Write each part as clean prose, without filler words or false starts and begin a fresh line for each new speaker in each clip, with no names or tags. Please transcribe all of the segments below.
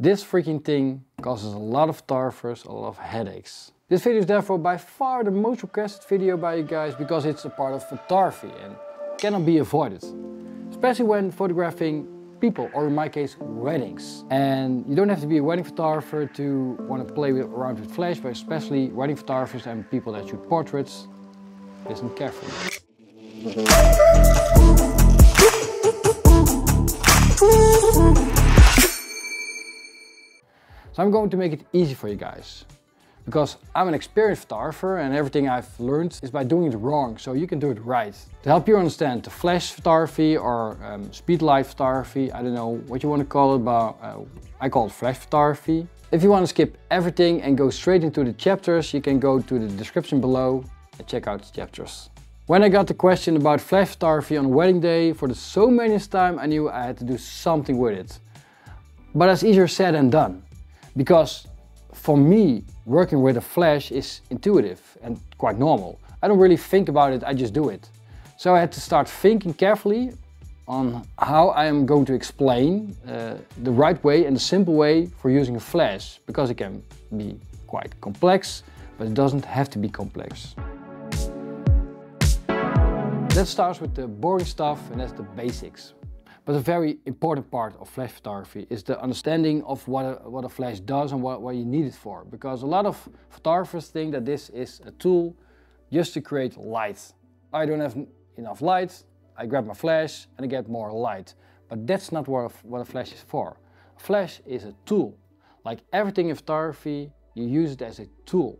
This freaking thing causes a lot of photographers a lot of headaches. This video is therefore by far the most requested video by you guys because it's a part of photography and cannot be avoided. Especially when photographing people, or in my case, weddings. And you don't have to be a wedding photographer to want to play around with flash, but especially wedding photographers and people that shoot portraits. Listen carefully. So I'm going to make it easy for you guys. Because I'm an experienced photographer and everything I've learned is by doing it wrong, so you can do it right. To help you understand the flash photography or speedlight photography, I don't know what you want to call it, but I call it flash photography. If you want to skip everything and go straight into the chapters, you can go to the description below and check out the chapters. When I got the question about flash photography on a wedding day, for the so manyth time I knew I had to do something with it. But that's easier said than done. Because for me, working with a flash is intuitive and quite normal. I don't really think about it, I just do it. So I had to start thinking carefully on how I am going to explain the right way and the simple way for using a flash. Because it can be quite complex, but it doesn't have to be complex. Let's start with the boring stuff, and that's the basics. But a very important part of flash photography is the understanding of what a flash does and what you need it for. Because a lot of photographers think that this is a tool just to create light. I don't have enough light, I grab my flash and I get more light. But that's not what a flash is for. A flash is a tool. Like everything in photography, you use it as a tool.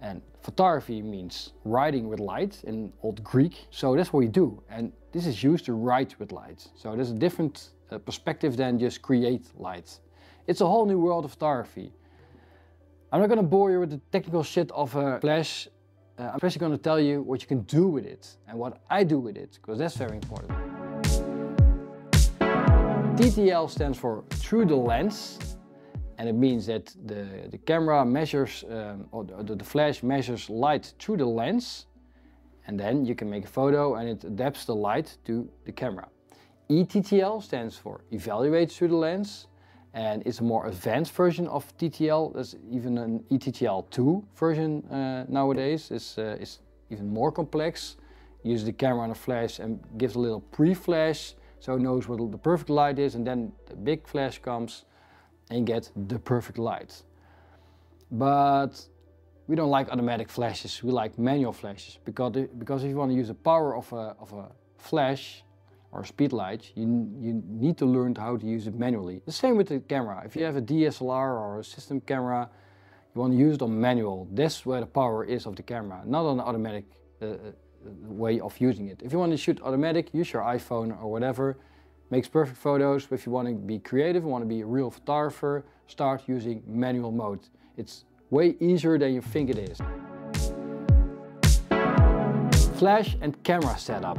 And photography means writing with light in Old Greek. So that's what we do. And this is used to write with light. So there's a different perspective than just create light. It's a whole new world of photography. I'm not going to bore you with the technical shit of a flash. I'm especially going to tell you what you can do with it and what I do with it, because that's very important. TTL stands for through the lens. And it means that the camera measures, or the flash measures light through the lens. And then you can make a photo and it adapts the light to the camera. ETTL stands for evaluate through the lens. And it's a more advanced version of TTL. There's even an ETTL 2 version nowadays. It's even more complex. Use the camera and a flash and gives a little pre-flash, so it knows what the perfect light is, and then the big flash comes and get the perfect light. But we don't like automatic flashes, we like manual flashes, because if you want to use the power of a flash or a speedlight, you need to learn how to use it manually. The same with the camera. If you have a DSLR or a system camera, you want to use it on manual. That's where the power is of the camera, not on the automatic way of using it. If you want to shoot automatic, use your iPhone or whatever. Makes perfect photos, but if you want to be creative, want to be a real photographer, start using manual mode. It's way easier than you think it is. Flash and camera setup.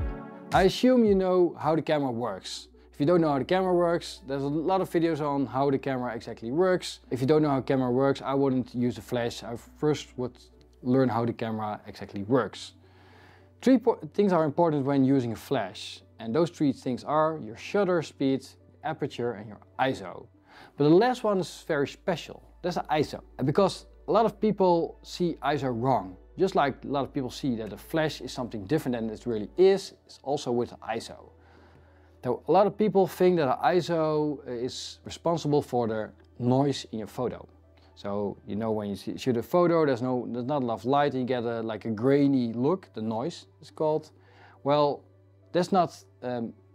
I assume you know how the camera works. If you don't know how the camera works, there's a lot of videos on how the camera exactly works. If you don't know how the camera works, I wouldn't use a flash. I first would learn how the camera exactly works. Three things are important when using a flash. And those three things are your shutter speed, aperture and your ISO. But the last one is very special. That's the ISO. Because a lot of people see ISO wrong. Just like a lot of people see that a flash is something different than it really is, it's also with the ISO. So a lot of people think that an ISO is responsible for the noise in your photo. So you know when you shoot a photo, there's not enough light and you get like a grainy look, the noise is called. Well, that's not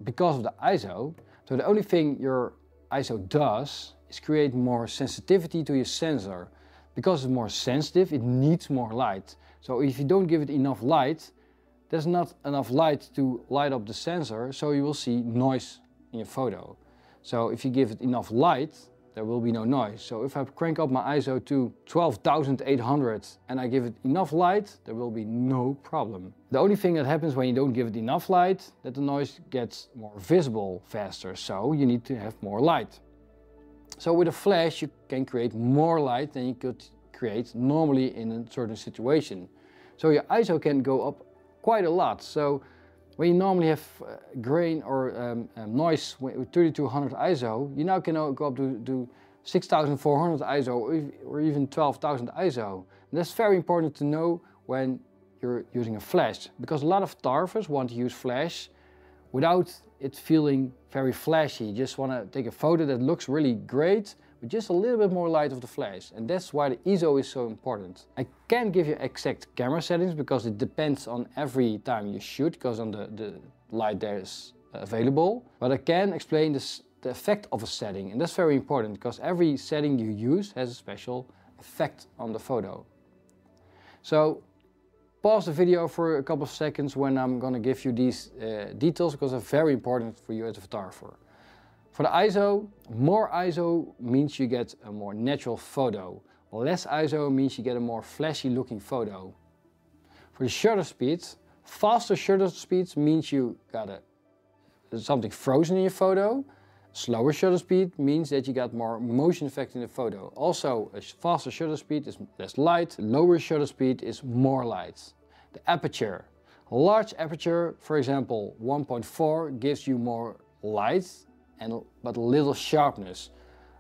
because of the ISO. So the only thing your ISO does is create more sensitivity to your sensor. Because it's more sensitive, it needs more light. So if you don't give it enough light, there's not enough light to light up the sensor, so you will see noise in your photo. So if you give it enough light, there will be no noise. So if I crank up my ISO to 12,800 and I give it enough light, there will be no problem. The only thing that happens when you don't give it enough light, that the noise gets more visible faster. So you need to have more light. So with a flash you can create more light than you could create normally in a certain situation. So your ISO can go up quite a lot. So when you normally have grain or noise with 3200 ISO, you now can go up to 6400 ISO or even 12,000 ISO. And that's very important to know when you're using a flash, because a lot of photographers want to use flash without it feeling very flashy. You just want to take a photo that looks really great with just a little bit more light of the flash, and that's why the ISO is so important. I can't give you exact camera settings because it depends on every time you shoot, because on the light there is available, but I can explain the effect of a setting, and that's very important because every setting you use has a special effect on the photo. So pause the video for a couple of seconds when I'm going to give you these details, because they're very important for you as a photographer. For the ISO, more ISO means you get a more natural photo. Less ISO means you get a more flashy looking photo. For the shutter speed, faster shutter speeds means you got something frozen in your photo. Slower shutter speed means that you got more motion effect in the photo. Also, a faster shutter speed is less light, lower shutter speed is more light. The aperture. A large aperture, for example 1.4, gives you more light but little sharpness.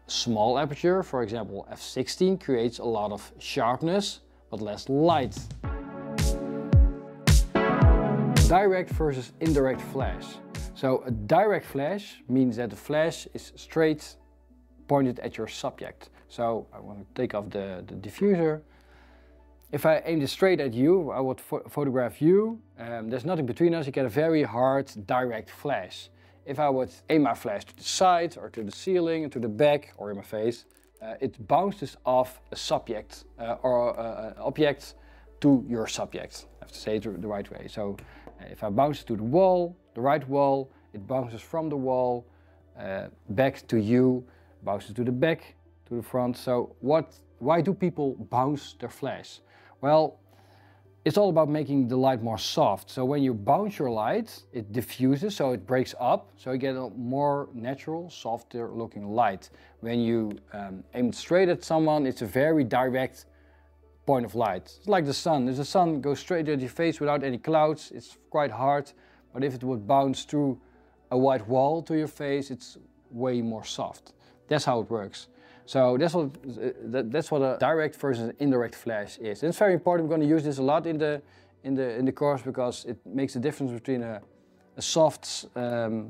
A small aperture, for example f16, creates a lot of sharpness but less light. Direct versus indirect flash. So a direct flash means that the flash is straight pointed at your subject. So I want to take off the diffuser. If I aimed it straight at you, I would photograph you. There's nothing between us, you get a very hard direct flash. If I would aim my flash to the side or to the ceiling, to the back or in my face, it bounces off a subject or an object to your subject. I have to say it the right way. So if I bounce it to the wall, the right wall, it bounces from the wall back to you, bounces to the back, to the front. So why do people bounce their flash? Well, it's all about making the light more soft. So when you bounce your light, it diffuses, so it breaks up, so you get a more natural, softer looking light. When you aim it straight at someone, it's a very direct point of light. It's like the sun. If the sun goes straight at your face without any clouds, it's quite hard. But if it would bounce through a white wall to your face, it's way more soft. That's how it works. So that's what a direct versus indirect flash is. And it's very important. We're going to use this a lot in the course because it makes a difference between a soft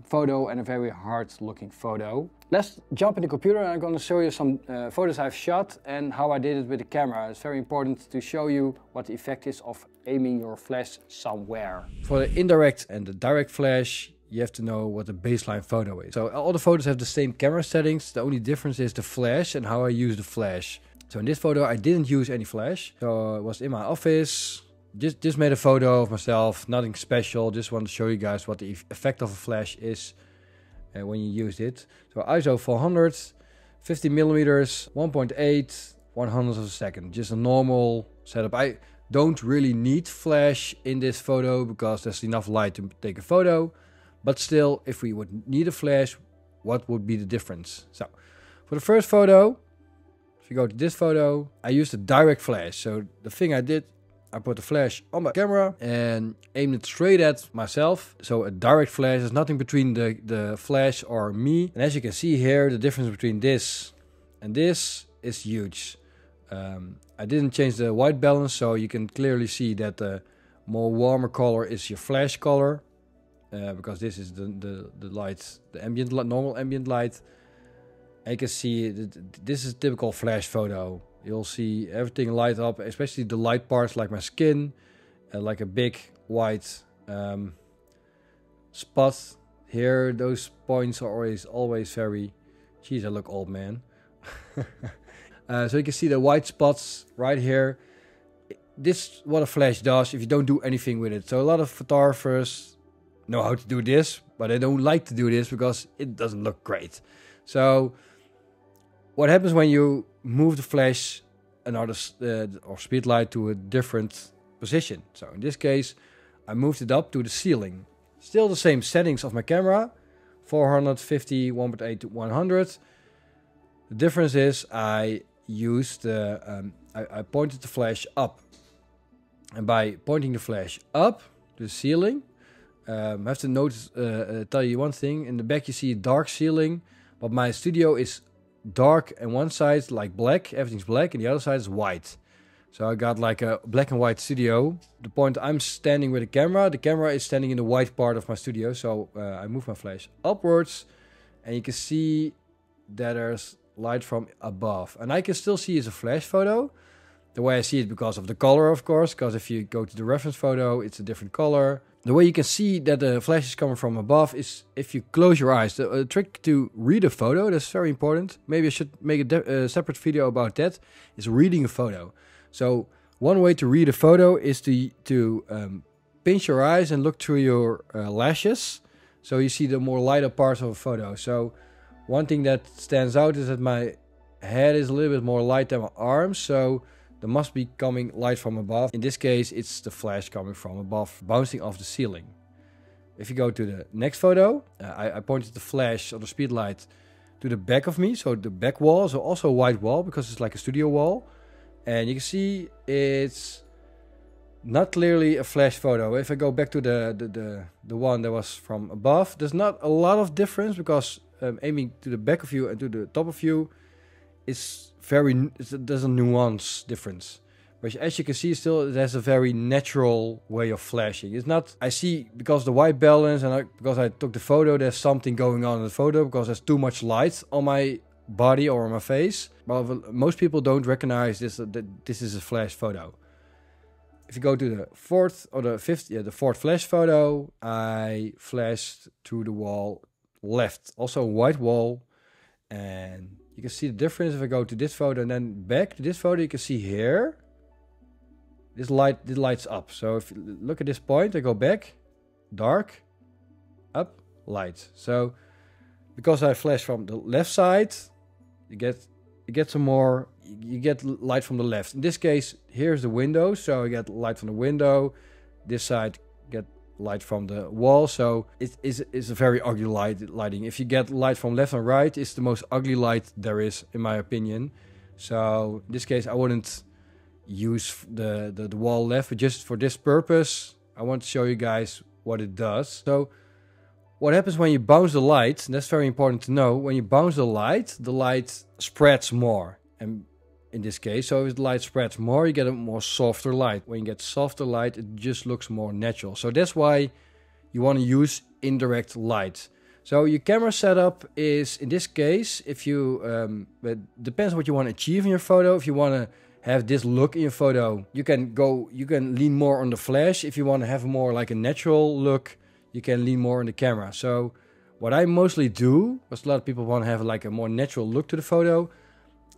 photo and a very hard looking photo. Let's jump in the computer and I'm going to show you some photos I've shot and how I did it with the camera. It's very important to show you what the effect is of aiming your flash somewhere. For the indirect and the direct flash, you have to know what the baseline photo is. So all the photos have the same camera settings. The only difference is the flash and how I use the flash. So in this photo I didn't use any flash. So it was in my office. Just made a photo of myself, nothing special. Just want to show you guys what the effect of a flash is when you use it. So ISO 400, 50 millimeters, 1.8, 100th of a second. Just a normal setup. I don't really need flash in this photo because there's enough light to take a photo. But still, if we would need a flash, what would be the difference? So for the first photo, if you go to this photo, I used a direct flash. So the thing I did, I put the flash on my camera and aimed it straight at myself. So a direct flash, there's nothing between the flash or me. And as you can see here, the difference between this and this is huge. I didn't change the white balance, so you can clearly see that the more warmer color is your flash color. Because this is the light, the ambient normal ambient light. And you can see this is a typical flash photo. You'll see everything light up, especially the light parts like my skin, like a big white spot here. Those points are always very. Geez, I look old, man. So you can see the white spots right here. This is what a flash does if you don't do anything with it. So a lot of photographers know how to do this, but they don't like to do this because it doesn't look great. So what happens when you move the flash or Speedlight to a different position? So in this case, I moved it up to the ceiling. Still the same settings of my camera, 450, 1.8 to 100. The difference is I used I pointed the flash up, and by pointing the flash up to the ceiling, I have to tell you one thing. In the back you see a dark ceiling, but my studio is dark and one side like black, everything's black, and the other side is white. So I got like a black and white studio. The point I'm standing with the camera is standing in the white part of my studio. So I move my flash upwards and you can see that there's light from above. And I can still see it's a flash photo. The way I see it because of the color, of course, because if you go to the reference photo, it's a different color. The way you can see that the flash is coming from above is if you close your eyes. The trick to read a photo, that's very important. Maybe I should make a separate video about that, is reading a photo. So one way to read a photo is to pinch your eyes and look through your lashes. So you see the more lighter parts of a photo. So one thing that stands out is that my head is a little bit more light than my arms. So there must be coming light from above. In this case, it's the flash coming from above, bouncing off the ceiling. If you go to the next photo, I pointed the flash or the speedlight to the back of me. So the back wall, so also a white wall because it's like a studio wall. And you can see it's not clearly a flash photo. If I go back to the one that was from above, there's not a lot of difference because aiming to the back of you and to the top of you is there's a nuance difference. But as you can see, still it has a very natural way of flashing. It's not, I see because the white balance and because I took the photo, there's something going on in the photo because there's too much light on my body or on my face. But most people don't recognize this, that this is a flash photo. If you go to the fourth or the fifth, the fourth flash photo, I flashed through the wall left, also a white wall, and you can see the difference if I go to this photo and then back to this photo. You can see here, this lights up. So if you look at this point, I go back, dark, up, light. So because I flash from the left side, you get some more. You get light from the left. In this case, here's the window, so I get light from the window. This side get light from the wall, so it's a very ugly lighting. If you get light from left and right, it's the most ugly light there is, in my opinion. So in this case, I wouldn't use the wall left, but just for this purpose, I want to show you guys what it does. So what happens when you bounce the light, and that's very important to know, when you bounce the light spreads more. And in this case, so if the light spreads more, you get a more softer light. When you get softer light, it just looks more natural. So that's why you want to use indirect light. So your camera setup is, in this case, if you, it depends on what you want to achieve in your photo. If you want to have this look in your photo, you can lean more on the flash. If you want to have more like a natural look, you can lean more on the camera. So what I mostly do, because a lot of people want to have like a more natural look to the photo,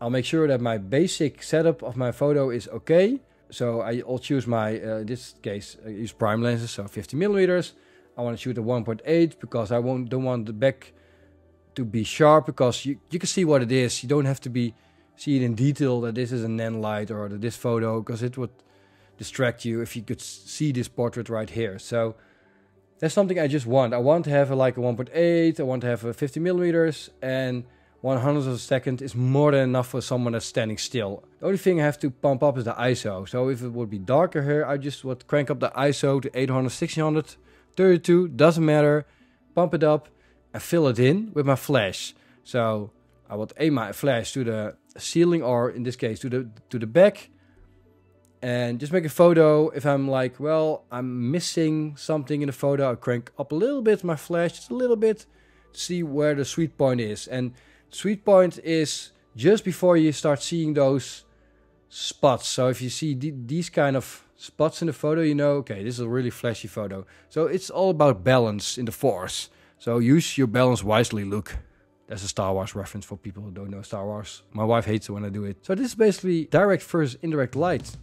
I'll make sure that my basic setup of my photo is okay. So I'll choose my, in this case, I use prime lenses, so 50mm. I want to shoot a 1.8 because I don't want the back to be sharp, because you can see what it is. You don't have to see it in detail that this is a NAND light or this photo, because it would distract you if you could see this portrait right here. So that's something I just want. I want to have like a 1.8, I want to have a 50mm, and 100th of a second is more than enough for someone that's standing still. The only thing I have to pump up is the ISO. So if it would be darker here, I just would crank up the ISO to 800, 1600, 32, doesn't matter. Pump it up and fill it in with my flash. So I would aim my flash to the ceiling, or in this case to the back, and just make a photo. If I'm like, well, I'm missing something in the photo, I'll crank up a little bit my flash, just a little bit, to see where the sweet point is. And sweet point is just before you start seeing those spots. So if you see these kind of spots in the photo, you know, okay, this is a really flashy photo. So it's all about balance in the Force. So use your balance wisely, Luke. That's a Star Wars reference for people who don't know Star Wars. My wife hates it when I do it. So this is basically direct versus indirect light.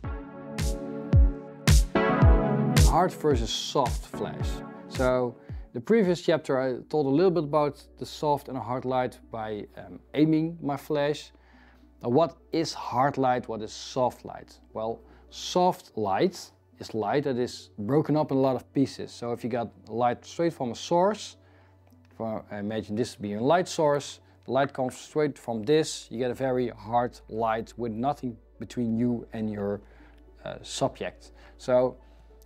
Hard versus soft flash. So the previous chapter I told a little bit about the soft and hard light by aiming my flash. Now, what is hard light? What is soft light? Well, soft light is light that is broken up in a lot of pieces. So if you got light straight from a source, imagine this being a light source, the light comes straight from this, you get a very hard light with nothing between you and your subject. So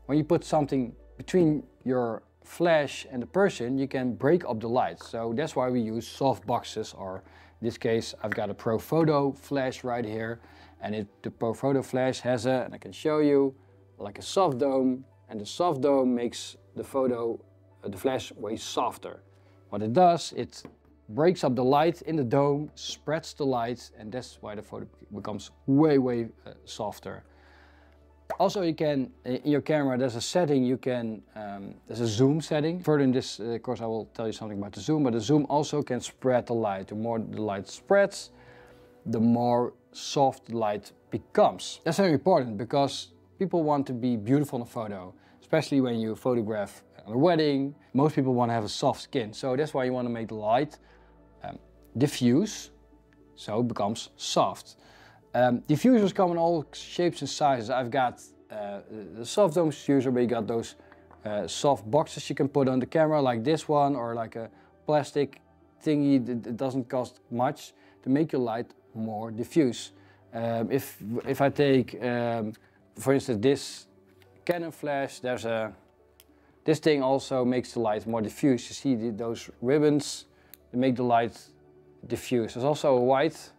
when you put something between your flash and the person, you can break up the light. So that's why we use soft boxes or In this case, I've got a Pro Photo flash right here, and the Pro Photo flash has and I can show you, like a soft dome, and the soft dome makes the flash way softer. What it does, it breaks up the light in the dome, spreads the light, and that's why the photo becomes way softer. Also, you can, in your camera, there's a setting you can, there's a zoom setting. Further in this course I will tell you something about the zoom, but the zoom also can spread the light. The more the light spreads, the more soft the light becomes. That's very important because people want to be beautiful in a photo, especially when you photograph at a wedding. Most people want to have a soft skin, so that's why you want to make the light diffuse, so it becomes soft. Diffusers come in all shapes and sizes. I've got the soft dome diffuser, where you got those soft boxes you can put on the camera, like this one, or like a plastic thingy that doesn't cost much to make your light more diffuse. If I take, for instance, this Canon flash, this thing also makes the light more diffuse. You see those ribbons that make the light diffuse. There's also a white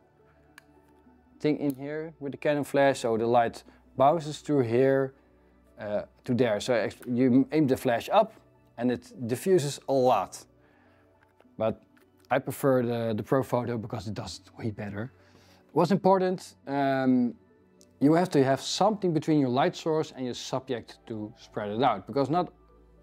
thing in here with the Canon flash, so the light bounces through here to there. So you aim the flash up and it diffuses a lot. But I prefer the Pro Photo because it does it way better. What's important, you have to have something between your light source and your subject to spread it out, because not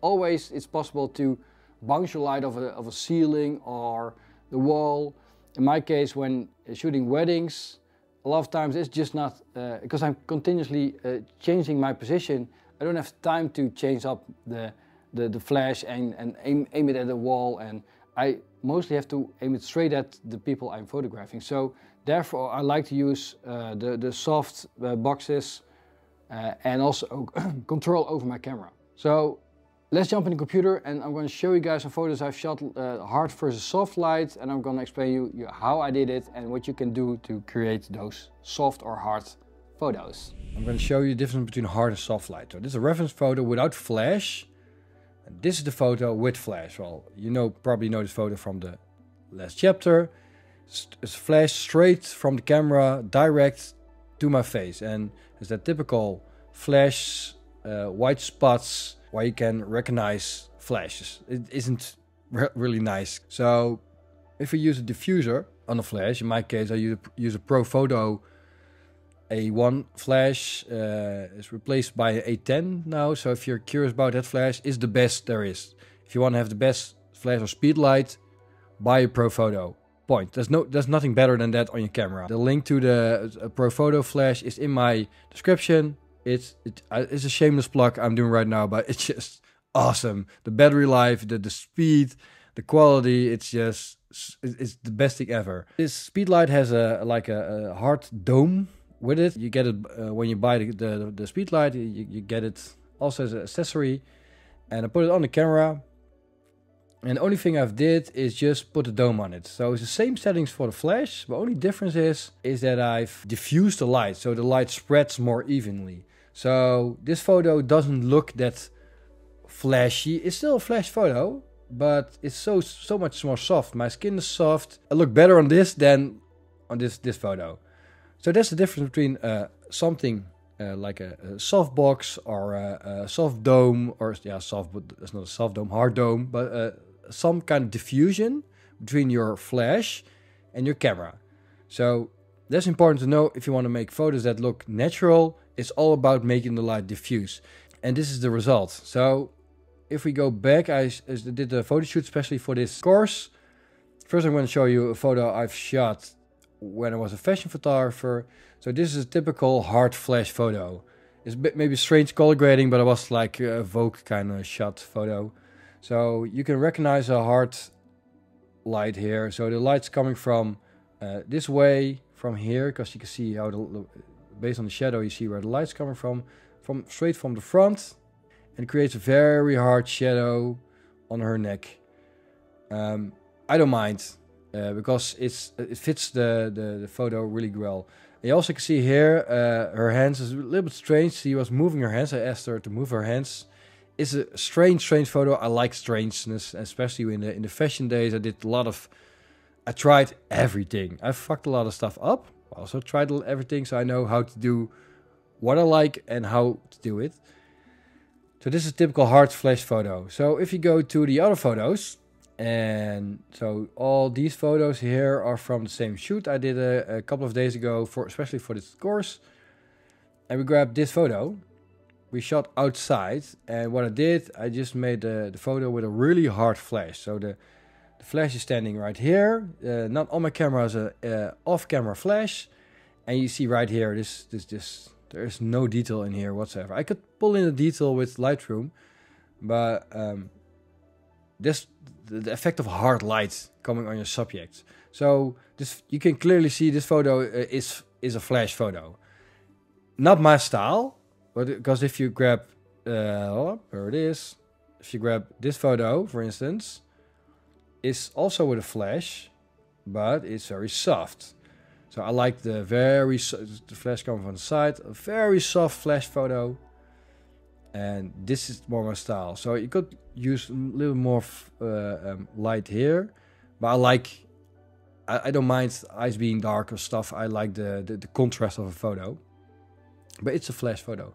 always it's possible to bounce your light off a ceiling or the wall. In my case, when shooting weddings, a lot of times it's just not, because I'm continuously changing my position, I don't have time to change up the flash and aim it at the wall, and I mostly have to aim it straight at the people I'm photographing. So therefore I like to use the soft boxes and also control over my camera. So let's jump in the computer and I'm going to show you guys some photos I've shot, hard versus soft light, and I'm going to explain you how I did it and what you can do to create those soft or hard photos. I'm going to show you the difference between hard and soft light. So this is a reference photo without flash, and this is the photo with flash. Well, you probably know this photo from the last chapter. It's flash straight from the camera direct to my face, and it's that typical flash white spots where you can recognize flashes. It isn't really nice. So if we use a diffuser on a flash, in my case I use a Pro Photo A1 flash, is replaced by an A10 now. So if you're curious about that flash, it's the best there is. If you want to have the best flash or Speedlight, buy a Pro Photo. Point. There's nothing better than that on your camera. The link to the Pro Photo flash is in my description. It's a shameless plug I'm doing right now, but it's just awesome. The battery life, the speed, the quality, it's the best thing ever. This Speedlight has like a hard dome with it. You get it when you buy the Speedlight, you get it also as an accessory. And I put it on the camera. And the only thing I've did is just put a dome on it. So it's the same settings for the flash. The only difference is that I've diffused the light, so the light spreads more evenly. So this photo doesn't look that flashy. It's still a flash photo, but it's so much more soft. My skin is soft. I look better on this than on this photo. So that's the difference between something like a soft box or a soft dome, or soft, but it's not a soft dome, hard dome, but some kind of diffusion between your flash and your camera. So that's important to know if you want to make photos that look natural. It's all about making the light diffuse, and this is the result. So if we go back, I did a photo shoot especially for this course. First I'm going to show you a photo I've shot when I was a fashion photographer. So this is a typical hard flash photo. It's maybe strange color grading, but it was like a Vogue kind of shot photo. So you can recognize a hard light here. So the light's coming from this way, from here, because you can see how based on the shadow, you see where the light's coming from straight from the front, and it creates a very hard shadow on her neck. I don't mind because it fits the photo really well. And you also can see here her hands is a little bit strange. She was moving her hands. I asked her to move her hands. It's a strange photo. I like strangeness, especially in the fashion days. I did a lot of I tried everything. I fucked a lot of stuff up. I also tried everything, so I know how to do what I like and how to do it. So this is a typical hard flash photo. So if you go to the other photos, and so all these photos here are from the same shoot I did a couple of days ago, especially for this course. And we grabbed this photo. We shot outside, and what I did, I just made the photo with a really hard flash. So the flash is standing right here, not on my camera, as a off-camera flash. And you see right here, there is no detail in here whatsoever. I could pull in the detail with Lightroom, but the effect of hard light coming on your subject. So this, you can clearly see this photo is a flash photo. Not my style, but because if you grab, there it is. If you grab this photo, for instance, it's also with a flash, but it's very soft. So I like the flash coming from the side, a very soft flash photo. And this is more my style. So you could use a little more light here, but I don't mind eyes being dark or stuff. I like the contrast of a photo, but it's a flash photo.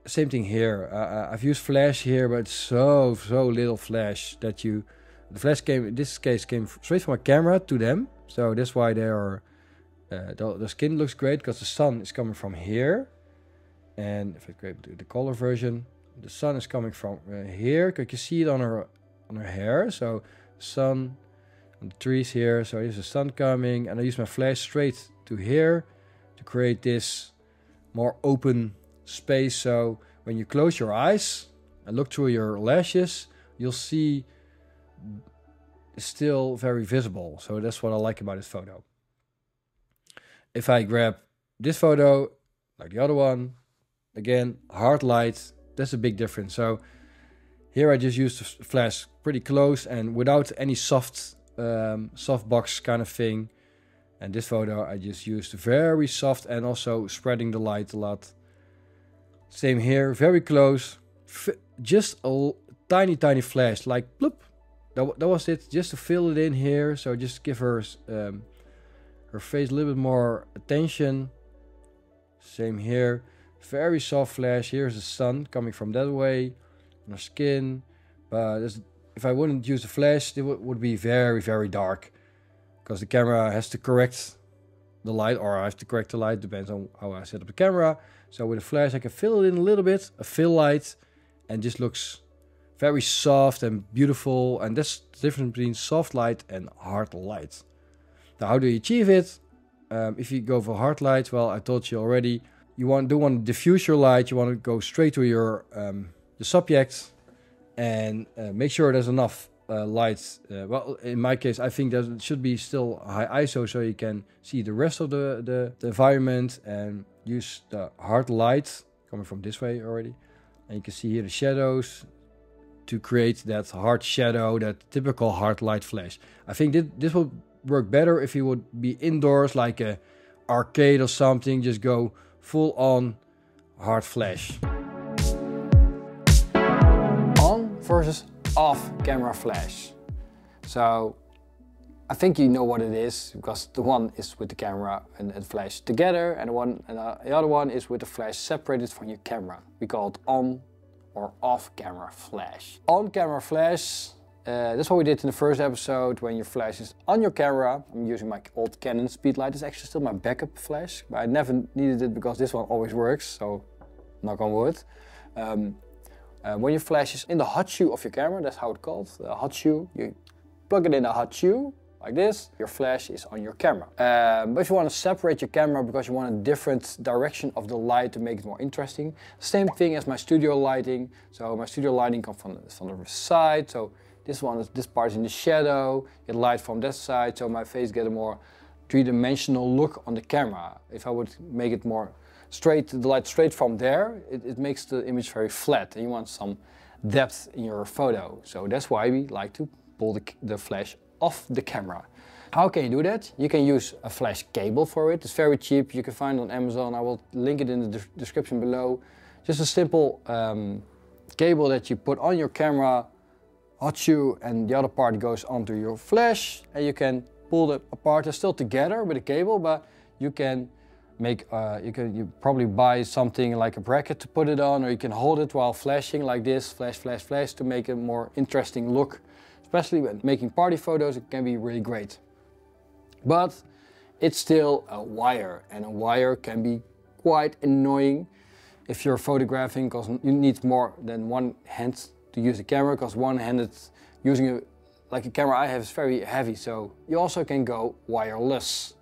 Same thing here. I've used flash here, but it's so little flash that the flash in this case came straight from my camera to them. So that's why they are, the skin looks great because the sun is coming from here. And if I grab the color version, the sun is coming from here. You can see it on her hair. So the sun and the trees here. So here's the sun coming, and I use my flash straight to here to create this more open space. So when you close your eyes and look through your lashes, you'll see it's still very visible. So that's what I like about this photo. If I grab this photo, like the other one, again, hard light, that's a big difference. So here I just used the flash pretty close and without any soft box kind of thing. And this photo I just used very soft and also spreading the light a lot. Same here, very close, just a tiny flash, like bloop. That was it, just to fill it in here. So just give her face a little bit more attention. Same here. Very soft flash. Here's the sun coming from that way on her skin. But if I wouldn't use the flash, it would be very dark, because the camera has to correct the light, or I have to correct the light, depends on how I set up the camera. So with a flash I can fill it in a little bit, a fill light, and just looks very soft and beautiful. And that's the difference between soft light and hard light. Now how do you achieve it? If you go for hard light, well, I told you already, you don't want to diffuse your light. You want to go straight to your the subject, and make sure there's enough light. Well, in my case, I think there should be still high ISO, so you can see the rest of the environment, and use the hard light coming from this way already. And you can see here the shadows to create that hard shadow, that typical hard light flash. I think this would work better if you would be indoors, like a arcade or something. Just go full on hard flash. On versus off camera flash. So I think you know what it is, because the one is with the camera and flash together, and the other one is with the flash separated from your camera. We call it on or off camera flash. On camera flash, that's what we did in the first episode, when your flash is on your camera. I'm using my old Canon Speedlight. It's actually still my backup flash, but I never needed it because this one always works, so knock on wood. When your flash is in the hot shoe of your camera, that's how it's called, the hot shoe. You plug it in a hot shoe, like this, your flash is on your camera. But if you want to separate your camera because you want a different direction of the light to make it more interesting, same thing as my studio lighting. So my studio lighting comes from the side, so this part is in the shadow, get light from that side, so my face gets a more three-dimensional look on the camera. If I would make it more straight, the light straight from there, it makes the image very flat, and you want some depth in your photo. So that's why we like to pull the flash off the camera. How can you do that? You can use a flash cable for it. It's very cheap. You can find it on Amazon. I will link it in the description below. Just a simple cable that you put on your camera hot shoe and the other part goes onto your flash, and you can pull them apart. They're still together with a cable, but you can make you probably buy something like a bracket to put it on, or you can hold it while flashing like this, flash, flash, flash, to make a more interesting look. Especially when making party photos, it can be really great. But it's still a wire, and a wire can be quite annoying if you're photographing, because you need more than one hand to use the camera, because one-handed using like a camera I have is very heavy. So you also can go wireless.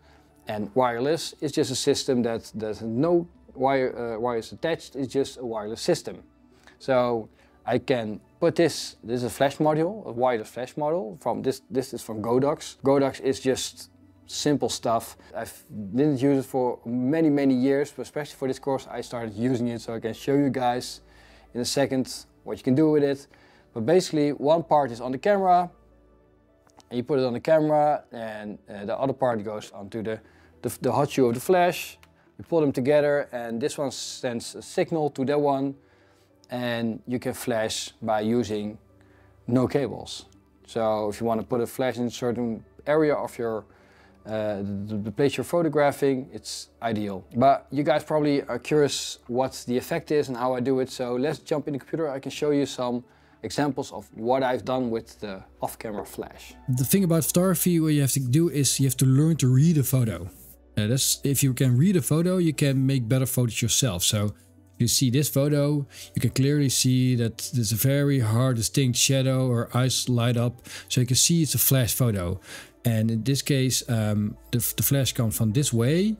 And wireless is just a system that there's no wires attached, it's just a wireless system. So I can put this is a flash module, a wireless flash module. This is from Godox. Godox is just simple stuff. I didn't use it for many years, but especially for this course I started using it, so I can show you guys in a second what you can do with it. But basically one part is on the camera, and you put it on the camera, and the other part goes onto the hot shoe of the flash. You pull them together, and this one sends a signal to that one, and you can flash by using no cables. So if you want to put a flash in a certain area of your the place you're photographing, it's ideal. But you guys probably are curious what the effect is and how I do it, so let's jump in the computer. I can show you some examples of what I've done with the off-camera flash.
The thing about photography, what you have to do is you have to learn to read a photo. If you can read a photo, you can make better photos yourself. So you see this photo, you can clearly see that there's a very hard, distinct shadow or eyes light up. So you can see it's a flash photo. And in this case, the flash comes from this way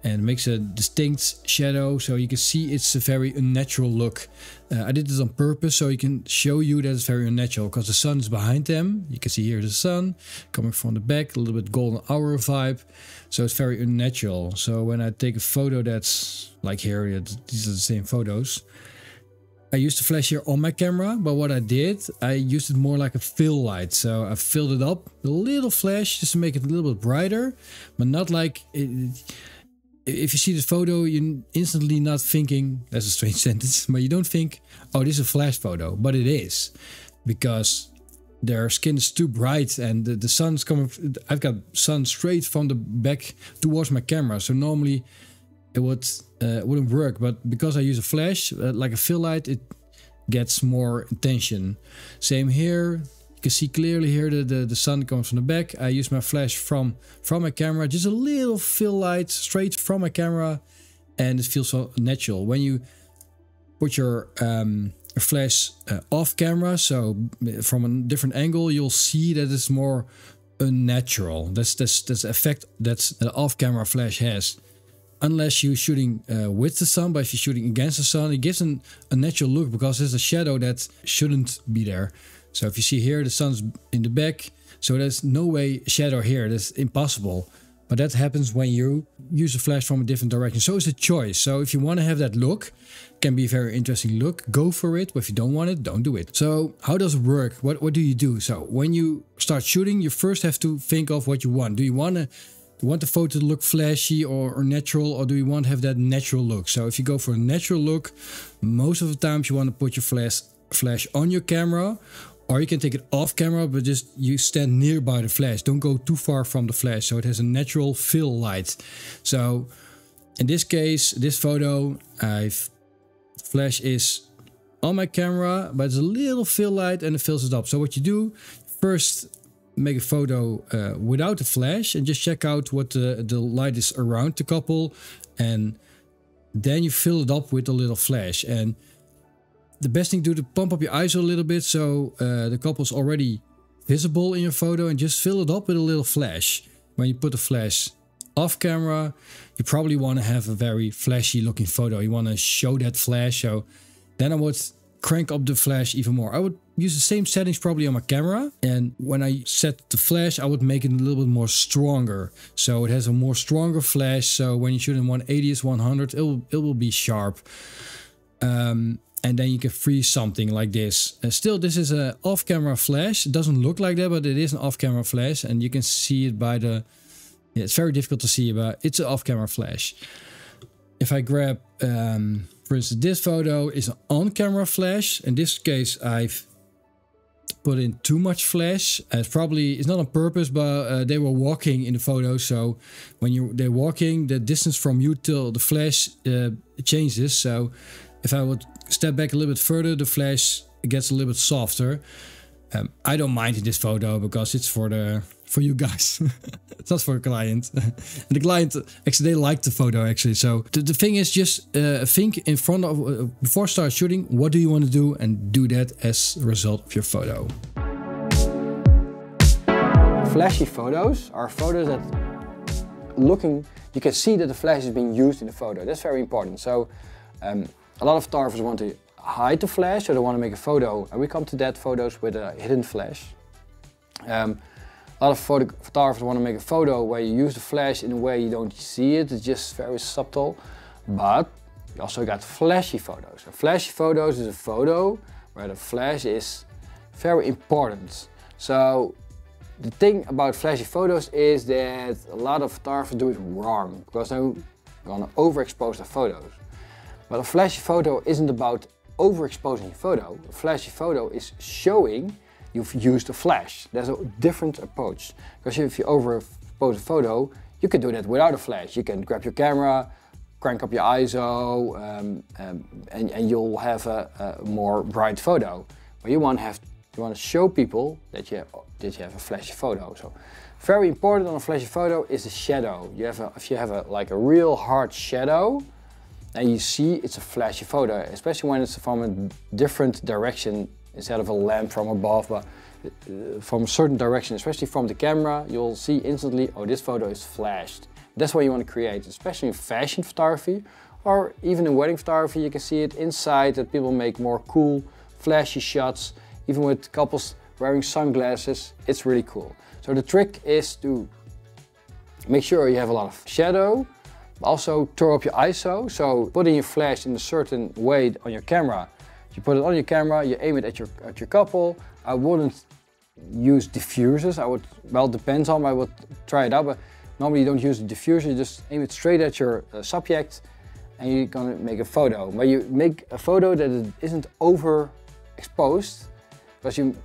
and makes a distinct shadow, so you can see it's a very unnatural look. I did this on purpose so you can show you that it's very unnatural, because the sun is behind them. You can see here the sun coming from the back, a little bit golden hour vibe, so it's very unnatural. So when I take a photo that's like here, these are the same photos. I used the flash here on my camera, but what I did, I used it more like a fill light. So I filled it up with a little flash just to make it a little bit brighter, but not like if you see this photo, you're instantly not thinking, that's a strange sentence, but you don't think, oh, this is a flash photo, but it is, because their skin is too bright and the sun's coming, I've got sun straight from the back towards my camera, so normally it wouldn't work, but because I use a flash, like a fill light, it gets more attention. Same here. You can see clearly here the sun comes from the back. I use my flash from my camera, just a little fill light straight from my camera, and it feels so natural. When you put your flash off camera, so from a different angle, you'll see that it's more unnatural. That's the effect that the off camera flash has. Unless you're shooting with the sun, but if you're shooting against the sun, it gives a natural look, because there's a shadow that shouldn't be there. So if you see here, the sun's in the back, so there's no way shadow here, that's impossible. But that happens when you use a flash from a different direction. So it's a choice. So if you want to have that look, can be a very interesting look, go for it. But if you don't want it, don't do it. So how does it work? What do you do? So when you start shooting, you first have to think of what you want. Do you want the photo to look flashy or natural, or do you want to have that natural look? So if you go for a natural look, most of the times you want to put your flash on your camera, or you can take it off camera, but just you stand nearby the flash. Don't go too far from the flash, so it has a natural fill light. So in this case, this photo, flash is on my camera, but it's a little fill light and it fills it up. So what you do, first make a photo without the flash and just check out what the light is around the couple, and then you fill it up with a little flash. And the best thing to do to pump up your ISO a little bit, so the couple is already visible in your photo, and just fill it up with a little flash. When you put the flash off camera, you probably want to have a very flashy looking photo. You want to show that flash, so then I would crank up the flash even more. I would use the same settings probably on my camera, and when I set the flash, I would make it a little bit more stronger, so it has a more stronger flash. So when you shoot in 180 is 100, it will be sharp. And then you can freeze something like this. Still, this is an off-camera flash. It doesn't look like that, but it is an off-camera flash, and you can see it by the... Yeah, it's very difficult to see, but it's an off-camera flash. If I grab, for instance, this photo is an on-camera flash. In this case, I've put in too much flash. It's not on purpose, but they were walking in the photo. So when they're walking, the distance from you till the flash changes. So if I would step back a little bit further, the flash gets a little bit softer. I don't mind in this photo because it's for you guys. It's not for the client. And the client actually, they like the photo actually. So the thing is, just think in front of before start shooting, what do you want to do, and do that as a result of your photo.
Flashy photos are photos that you can see that the flash is being used in the photo. That's very important. So a lot of photographers want to hide the flash, so they want to make a photo, and we come to that photos with a hidden flash. A lot of photographers want to make a photo where you use the flash in a way you don't see it, it's just very subtle. But you also got flashy photos. So flashy photos is a photo where the flash is very important. So the thing about flashy photos is that a lot of photographers do it wrong because they're going to overexpose their photos. But a flashy photo isn't about overexposing your photo. A flashy photo is showing you've used a flash. There's a different approach. Because if you overexpose a photo, you can do that without a flash. You can grab your camera, crank up your ISO, and you'll have a more bright photo. But you want to show people that you have a flashy photo. So very important on a flashy photo is the shadow. If you have like a real hard shadow, and you see it's a flashy photo, especially when it's from a different direction instead of a lamp from above, but from a certain direction, especially from the camera, you'll see instantly, oh, this photo is flashed. That's what you want to create, especially in fashion photography, or even in wedding photography. You can see it inside that people make more cool, flashy shots, even with couples wearing sunglasses. It's really cool. So the trick is to make sure you have a lot of shadow. Also turn up your ISO, so putting your flash in a certain way on your camera. You put it on your camera, you aim it at your couple. I wouldn't use diffusers. Well, it depends on, I would try it out, but normally you don't use a diffuser, you just aim it straight at your subject and you're gonna make a photo. But you make a photo that it isn't overexposed, because you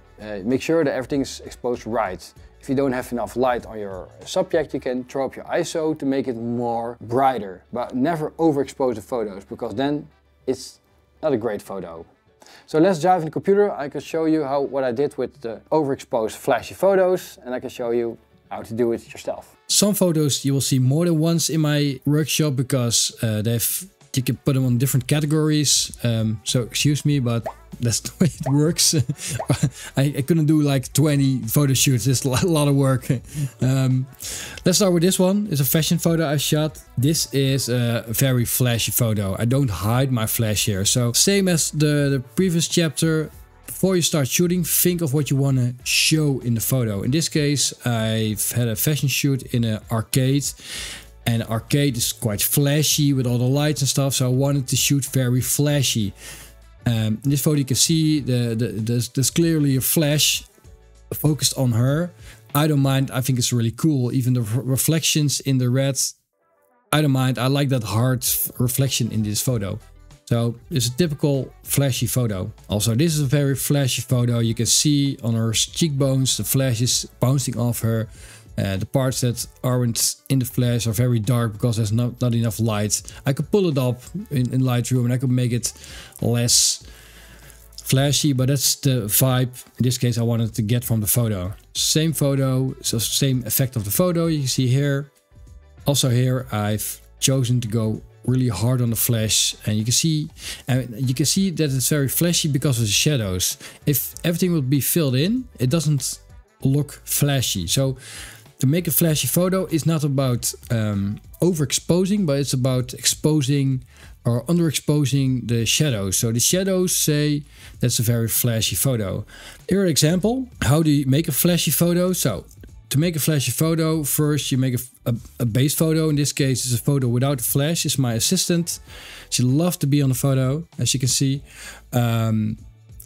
make sure that everything is exposed right. If you don't have enough light on your subject, you can throw up your ISO to make it more brighter, but never overexpose the photos, because then it's not a great photo. So let's dive in the computer. I can show you what I did with the overexposed flashy photos, and I can show you how to do it yourself.
Some photos you will see more than once in my workshop because you can put them on different categories. So excuse me, but that's the way it works. I couldn't do like 20 photo shoots. It's a lot of work. Let's start with this one. It's a fashion photo I shot. This is a very flashy photo. I don't hide my flash here. So same as the previous chapter, before you start shooting, think of what you want to show in the photo. In this case, I've had a fashion shoot in an arcade. And arcade is quite flashy with all the lights and stuff, so I wanted to shoot very flashy. In this photo you can see there's clearly a flash focused on her. I don't mind, I think it's really cool. Even the reflections in the red, I don't mind. I like that hard reflection in this photo. So it's a typical flashy photo. Also, this is a very flashy photo. You can see on her cheekbones the flash is bouncing off her. The parts that aren't in the flash are very dark because there's not enough light. I could pull it up in Lightroom and I could make it less flashy, but that's the vibe in this case I wanted to get from the photo. Same photo, so same effect of the photo you see here. Also here I've chosen to go really hard on the flash, and you can see that it's very flashy because of the shadows. If everything would be filled in, it doesn't look flashy. So to make a flashy photo is not about overexposing, but it's about exposing or underexposing the shadows. So the shadows say that's a very flashy photo. Here an example, how do you make a flashy photo? So to make a flashy photo, first you make a base photo. In this case it's a photo without a flash. It's my assistant. She loves to be on the photo, as you can see.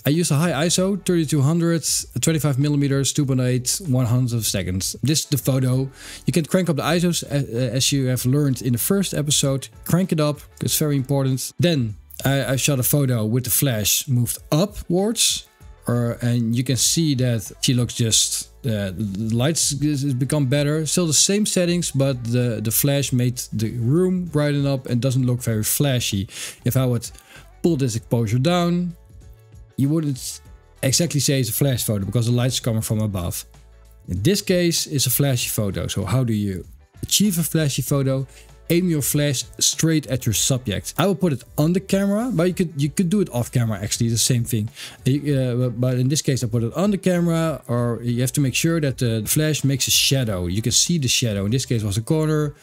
I use a high ISO, 3200, 25 millimeters, 2.8, 100 seconds. This is the photo. You can crank up the ISOs as you have learned in the first episode. Crank it up, it's very important. Then I shot a photo with the flash moved upwards, and you can see that she looks just, the lights has become better. Still the same settings, but the flash made the room brighten up and doesn't look very flashy. If I would pull this exposure down, you wouldn't exactly say it's a flash photo because the light's coming from above. In this case, it's a flashy photo. So how do you achieve a flashy photo? Aim your flash straight at your subject. I will put it on the camera, but you could do it off camera actually, the same thing. But in this case I put it on the camera, or you have to make sure that the flash makes a shadow. You can see the shadow. In this case it was a corner,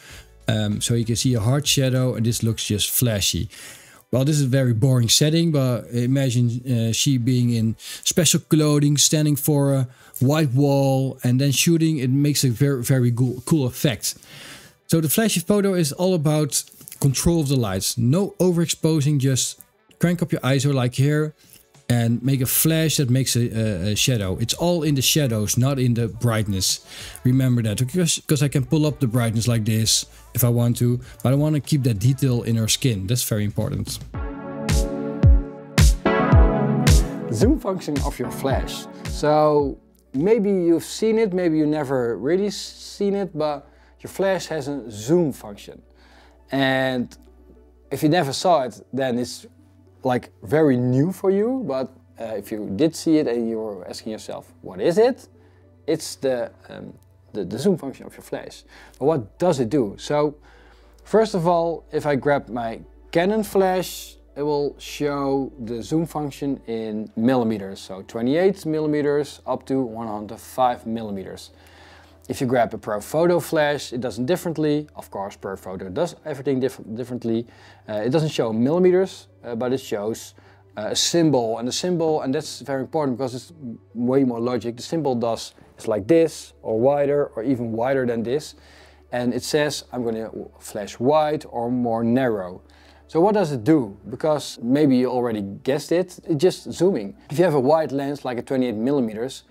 so you can see a hard shadow, and this looks just flashy. Well, this is a very boring setting, but imagine she being in special clothing, standing for a white wall and then shooting. It makes a very cool effect. So the flashy photo is all about control of the lights. No overexposing, just crank up your ISO like here and make a flash that makes a shadow. It's all in the shadows, not in the brightness. Remember that, because I can pull up the brightness like this if I want to, but I want to keep that detail in her skin. That's very important.
Zoom function of your flash. So maybe you've seen it, maybe you never really seen it, but your flash has a zoom function. And if you never saw it, then it's like very new for you. But if you did see it and you were asking yourself, what is it? It's the zoom function of your flash. But what does it do? So first of all, if I grab my Canon flash, it will show the zoom function in millimeters. So 28 millimeters up to 105 millimeters. If you grab a Pro Photo flash, it does it differently. Of course, Pro Photo does everything differently. It doesn't show millimeters, but it shows a symbol. And the symbol, and that's very important because it's way more logic. The symbol is like this, or wider, or even wider than this. And it says, I'm going to flash wide or more narrow. So what does it do? Because maybe you already guessed it, it's just zooming. If you have a wide lens like a 28 millimeters,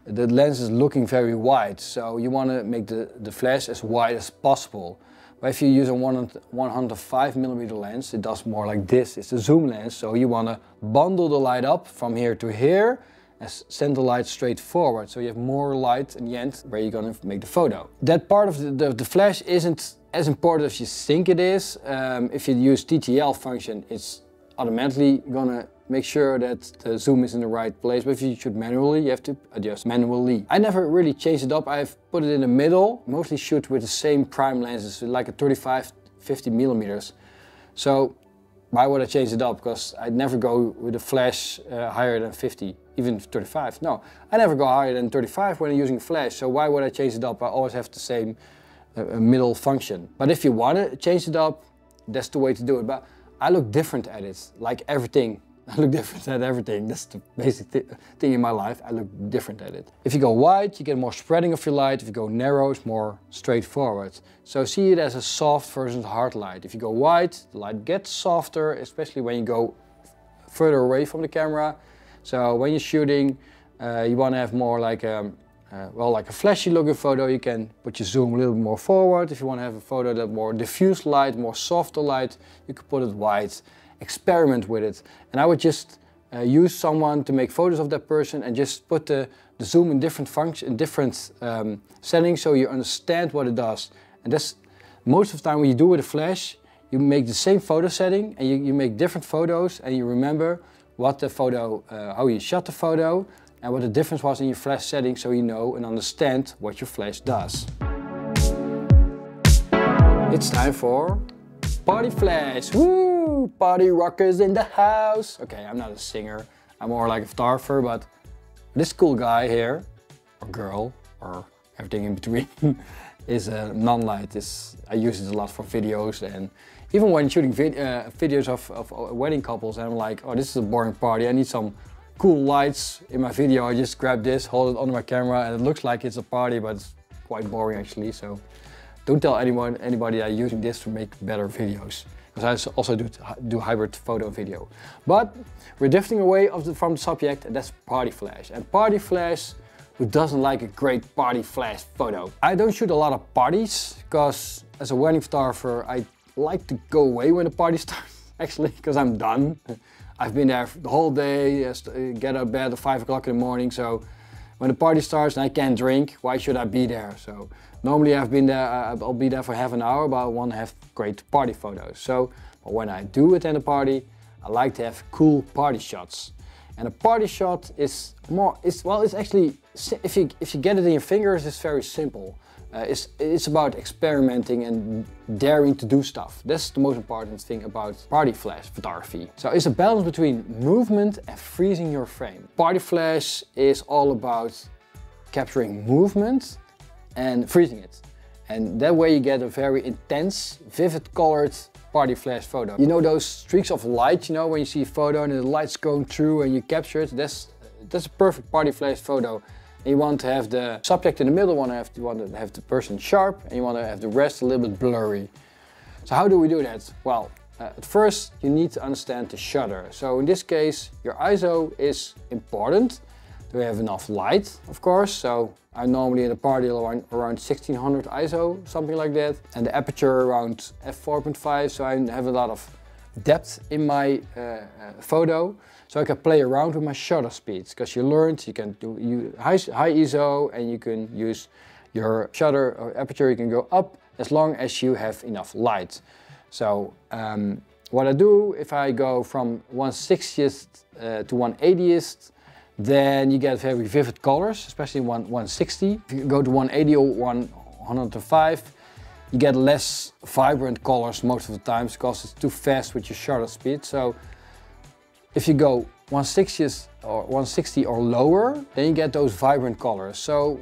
the lens is looking very wide, so you want to make the flash as wide as possible. But if you use a 105 millimeter lens, it does more like this. It's a zoom lens, so you want to bundle the light up from here to here and send the light straight forward, so you have more light in the end where you're going to make the photo. That part of the flash isn't as important as you think it is. If you use ETTL function, it's automatically going to make sure that the zoom is in the right place, but if you shoot manually, you have to adjust manually. I never really changed it up. I've put it in the middle, mostly shoot with the same prime lenses, like a 35-50 millimeters. So why would I change it up? Because I'd never go with a flash higher than 50, even 35. No, I never go higher than 35 when I'm using flash, so why would I change it up? I always have the same middle function. But if you want to change it up, that's the way to do it. But I look different at it, like everything. I look different at everything. That's the basic thing in my life. I look different at it. If you go wide, you get more spreading of your light. If you go narrow, it's more straightforward. So see it as a soft versus hard light. If you go wide, the light gets softer, especially when you go further away from the camera. So when you're shooting, you want to have more like like a flashy looking photo. You can put your zoom a little bit more forward. If you want to have a photo that more diffuse light, more softer light, you can put it wide. Experiment with it, and I would just use someone to make photos of that person and just put the zoom in different functions, in different settings, so you understand what it does. And that's most of the time when you do with a flash, you make the same photo setting and you make different photos, and you remember what the photo, how you shot the photo, and what the difference was in your flash setting, so you know and understand what your flash does. It's time for Party Flash. Woo! Party rockers in the house. Okay, I'm not a singer. I'm more like a photographer, but this cool guy here, or girl, or everything in between, is a non-light. I use it a lot for videos, and even when shooting videos of wedding couples, and I'm like, oh, this is a boring party. I need some cool lights in my video. I just grab this, hold it under my camera, and it looks like it's a party, but it's quite boring actually. So don't tell anybody I'm using this to make better videos. Because I also do hybrid photo and video. But we're drifting away from the subject, and that's Party Flash. And Party Flash, who doesn't like a great party flash photo? I don't shoot a lot of parties, because as a wedding photographer, I like to go away when the party starts, actually, because I'm done. I've been there the whole day, get out of bed at 5 o'clock in the morning, so when the party starts and I can't drink, why should I be there? So normally I'll be there for half an hour, but I want to have great party photos. So but when I do attend a party, I like to have cool party shots. And a party shot is it's actually, if you get it in your fingers, it's very simple. It's about experimenting and daring to do stuff. That's the most important thing about party flash photography. So it's a balance between movement and freezing your frame. Party flash is all about capturing movement and freezing it. And that way you get a very intense, vivid colored party flash photo. You know those streaks of light, you know, when you see a photo and the light's going through and you capture it? That's a perfect party flash photo. And you want to have the subject in the middle, you want to have the person sharp, and you want to have the rest a little bit blurry. So how do we do that? Well, at first you need to understand the shutter. So in this case, your ISO is important. Do we have enough light, of course? So I'm normally in a party around 1600 ISO, something like that. And the aperture around f4.5, so I have a lot of depth in my photo. So I can play around with my shutter speeds, because you learned you can do high ISO and you can use your shutter or aperture, you can go up as long as you have enough light. So what I do, if I go from 1/60th to 1/80th, then you get very vivid colors, especially 160. If you go to 180 or 105, you get less vibrant colors most of the time because it's too fast with your shutter speed. So if you go 1/60th or 160 or lower, then you get those vibrant colors. So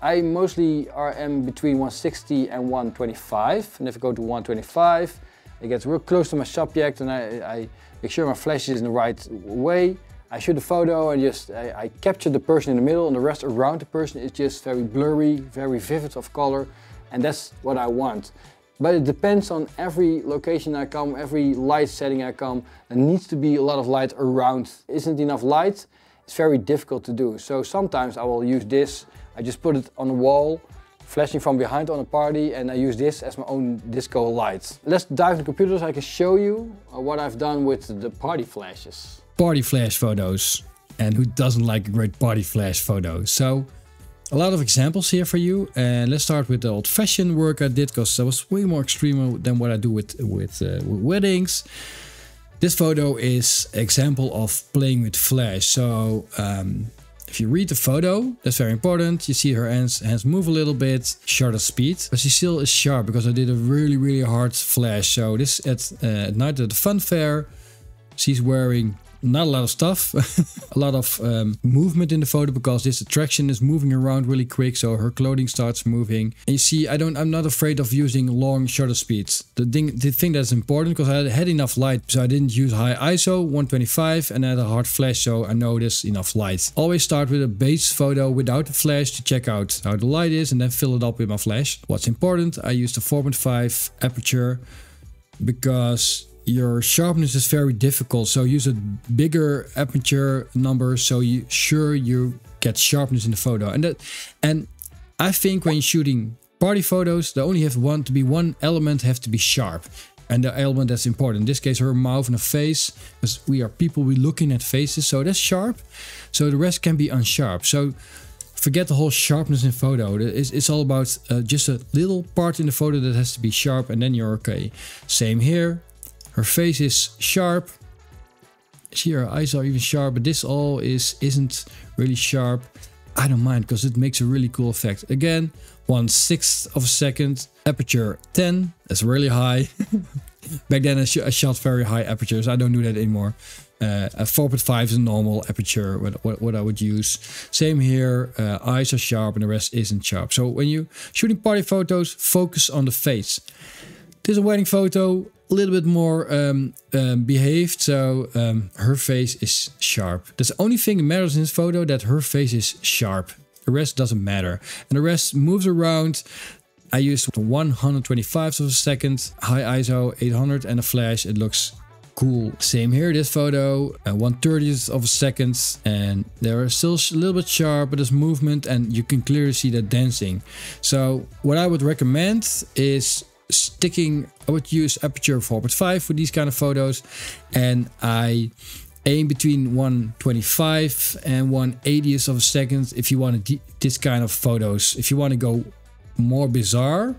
I mostly am between 160 and 125, and if I go to 125, it gets real close to my subject, and I make sure my flash is in the right way. I shoot a photo and I capture the person in the middle, and the rest around the person is just very blurry, very vivid of color, and that's what I want. But it depends on every location I come, every light setting I come. There needs to be a lot of light around. Isn't enough light, it's very difficult to do. So sometimes I will use this. I just put it on the wall, flashing from behind on a party, and I use this as my own disco light. Let's dive into computers. I can show you what I've done with the party flashes.
Party flash photos. And who doesn't like a great party flash photo? So a lot of examples here for you, and let's start with the old-fashioned work I did, because that was way more extreme than what I do with weddings. This photo is an example of playing with flash. So if you read the photo, that's very important. You see her hands move a little bit, shutter speed, but she still is sharp because I did a really hard flash. So this at night at the fun fair, she's wearing not a lot of stuff, a lot of movement in the photo, because this attraction is moving around really quick, so her clothing starts moving. And you see, I'm not afraid of using long shutter speeds. The thing that's important, because I had enough light, so I didn't use high ISO, 125, and I had a hard flash, so I know there's enough light. Always start with a base photo without the flash to check out how the light is, and then fill it up with my flash. What's important, I used a 4.5 aperture, because your sharpness is very difficult, so use a bigger aperture number so you get sharpness in the photo. And I think when you're shooting party photos, there only have one element have to be sharp, and the element that's important. In this case, her mouth and her face, because we are people, we're looking at faces, so that's sharp. So the rest can be unsharp. So forget the whole sharpness in photo. It's all about just a little part in the photo that has to be sharp, and then you're okay. Same here. Her face is sharp. See, her eyes are even sharp, but this all isn't really sharp. I don't mind, because it makes a really cool effect. Again, 1/6 of a second, aperture 10. That's really high. Back then I shot very high apertures. I don't do that anymore. A 4.5 is a normal aperture, what I would use. Same here, eyes are sharp and the rest isn't sharp. So when you're shooting party photos, focus on the face. This is a wedding photo, a little bit more behaved, so her face is sharp. That's the only thing that matters in this photo, that her face is sharp. The rest doesn't matter. And the rest moves around. I used 125 of a second, high ISO, 800, and a flash. It looks cool. Same here, this photo, 1/30th of a second, and they are still a little bit sharp, but there's movement and you can clearly see that dancing. So what I would recommend is I would use aperture 4.5 for these kind of photos, and I aim between 1/25 and 1/80th of a second if you want this kind of photos. If you want to go more bizarre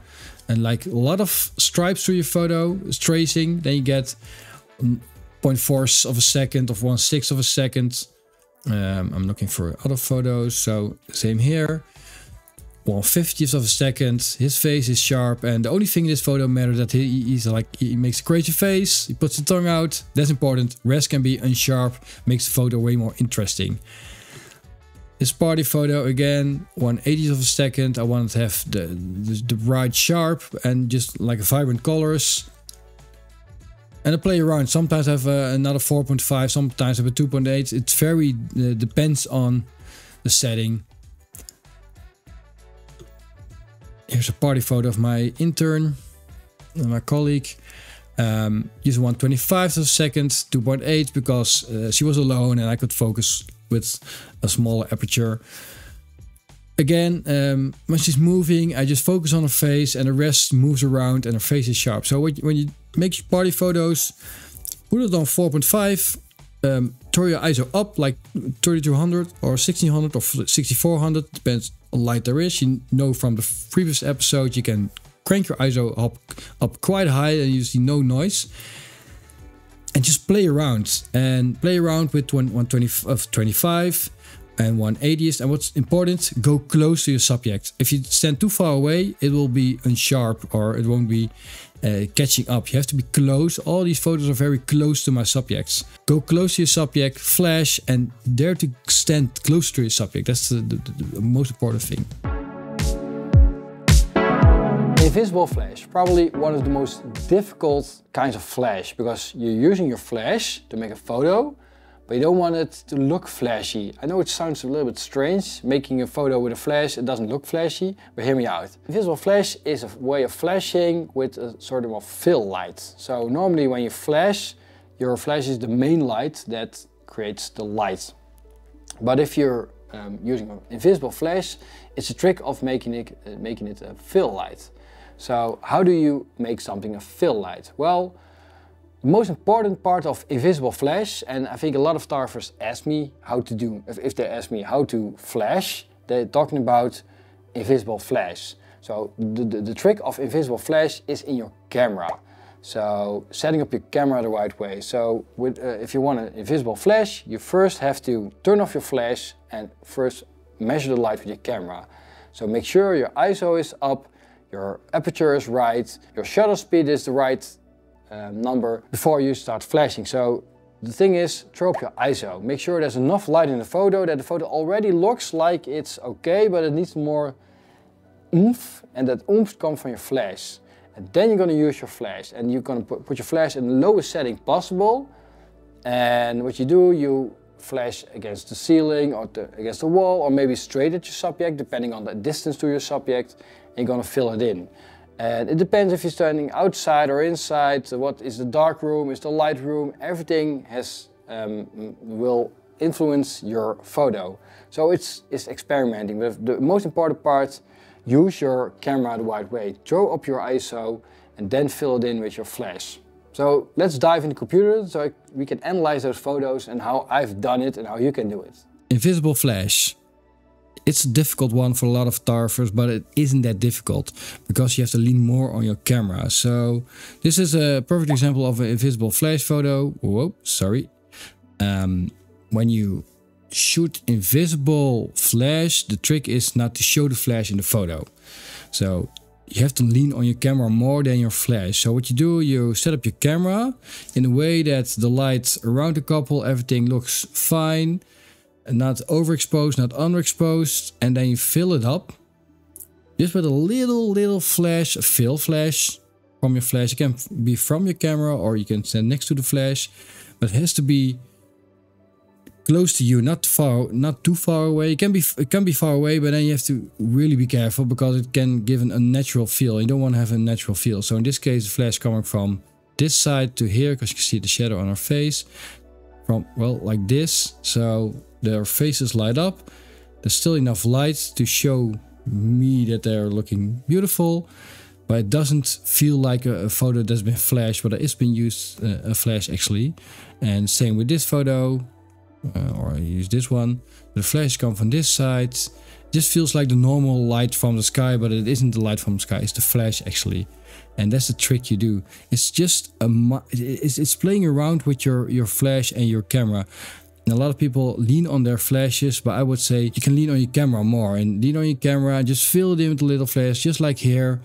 and like a lot of stripes through your photo, tracing, then you get 0.4 of a second of 1/6 of a second. I'm looking for other photos, so same here. 1/50th of a second. His face is sharp, and the only thing in this photo matters that he makes a crazy face, he puts the tongue out. That's important. Rest can be unsharp, makes the photo way more interesting. This party photo again, 1/80th of a second. I wanted to have the right sharp and just like vibrant colors. And I play around. Sometimes I have another 4.5, sometimes I have a 2.8. It very depends on the setting. Here's a party photo of my intern and my colleague. Using 1/25th of a second, 2.8 because she was alone and I could focus with a smaller aperture. Again, when she's moving, I just focus on her face and the rest moves around and her face is sharp. So when you make party photos, put it on 4.5, turn your ISO up like 3200 or 1600 or 6400, depends on light there is. You know from the previous episode, you can crank your ISO up quite high and you see no noise. And just play around with 1/25 and 1/80th. And what's important, go close to your subject. If you stand too far away, it will be unsharp or it won't be catching up. You have to be close. All these photos are very close to my subjects. Go close to your subject, flash, and dare to stand close to your subject. That's the most important thing.
Invisible flash, probably one of the most difficult kinds of flash, because you're using your flash to make a photo, but you don't want it to look flashy. I know it sounds a little bit strange, making a photo with a flash, it doesn't look flashy, but hear me out. Invisible flash is a way of flashing with a sort of a fill light. So normally when you flash, your flash is the main light that creates the light. But if you're using an invisible flash, it's a trick of making it a fill light. So how do you make something a fill light? Well, the most important part of invisible flash, and I think a lot of photographers ask me how to do, if they ask me how to flash, they're talking about invisible flash. So the trick of invisible flash is in your camera. So setting up your camera the right way. So if you want an invisible flash, you first have to turn off your flash and first measure the light with your camera. So make sure your ISO is up, your aperture is right, your shutter speed is the right number before you start flashing. So the thing is, throw up your ISO. Make sure there's enough light in the photo that the photo already looks like it's okay, but it needs more oomph, and that oomph comes from your flash. And then you're going to use your flash, and you're going to put your flash in the lowest setting possible. And what you do, you flash against the ceiling or against the wall, or maybe straight at your subject, depending on the distance to your subject. You're going to fill it in. And it depends if you're standing outside or inside. What is the dark room, is the light room, everything will influence your photo. So it's experimenting. But the most important part, use your camera the right way. Throw up your ISO and then fill it in with your flash. So let's dive into the computer so we can analyze those photos and how I've done it and how you can do it.
Invisible flash. It's a difficult one for a lot of photographers, but it isn't that difficult because you have to lean more on your camera. So this is a perfect example of an invisible flash photo. Whoa, sorry. When you shoot invisible flash, the trick is not to show the flash in the photo. So you have to lean on your camera more than your flash. So what you do, you set up your camera in a way that the light around the couple, everything looks fine. Not overexposed, not underexposed, and then you fill it up just with a little flash, a fill flash from your flash. It can be from your camera or you can stand next to the flash, but it has to be close to you, not too far away. It can be far away, but then you have to really be careful because it can give an unnatural feel. You don't want to have a natural feel. So in this case, the flash coming from this side to here, because you can see the shadow on her face, from, well, like this. So their faces light up. There's still enough light to show me that they're looking beautiful. but it doesn't feel like a photo that's been flashed, but it has been used a flash actually. And same with this photo, or I use this one. The flash comes from this side. Just feels like the normal light from the sky, but it isn't the light from the sky, it's the flash actually. And that's the trick you do. It's just it's playing around with your flash and your camera. And a lot of people lean on their flashes, but I would say you can lean on your camera more. And lean on your camera, just fill it in with a little flash, just like here.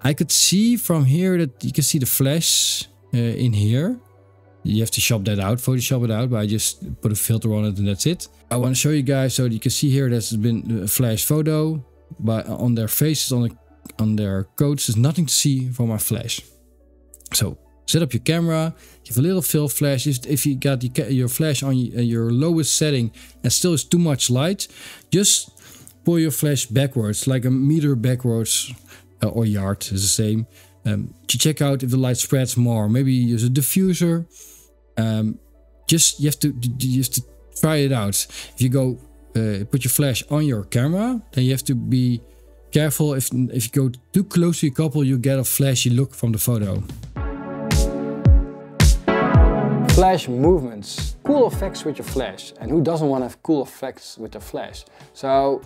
I could see from here that you can see the flash in here. You have to shop that out, Photoshop it out, but I just put a filter on it and that's it. I want to show you guys so that you can see here there's been a flash photo, but on their faces, on their coats, there's nothing to see from my flash. So set up your camera, give a little fill flash. If you got your flash on your lowest setting and still is too much light, just pull your flash backwards, like a meter backwards or yard is the same. To check out if the light spreads more. Maybe use a diffuser. You have to try it out. If you go put your flash on your camera, then you have to be careful. If you go too close to your couple, you get a flashy look from the photo.
Flash movements, cool effects with your flash. And who doesn't want to have cool effects with their flash? So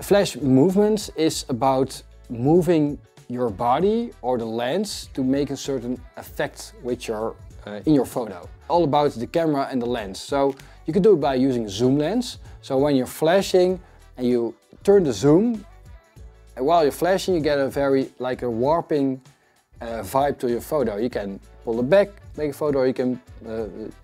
flash movements is about moving your body or the lens to make a certain effect with your in your photo. All about the camera and the lens. So you can do it by using a zoom lens. So when you're flashing and you turn the zoom, and while you're flashing you get a very like a warping vibe to your photo. You can pull it back, make a photo, or you can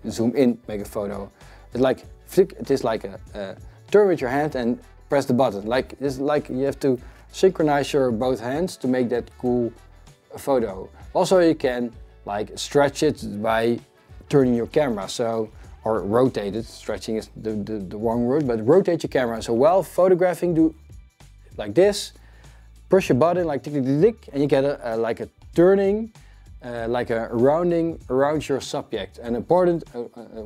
zoom in, make a photo. It's like flick, it is like a turn with your hand and press the button. It's like you have to synchronize your both hands to make that cool photo. Also you can like stretch it by turning your camera, so or rotate it. Stretching is the wrong word, but rotate your camera. So while photographing, do like this, push your button like tick tick tick tick, and you get like a turning, like a rounding around your subject. And important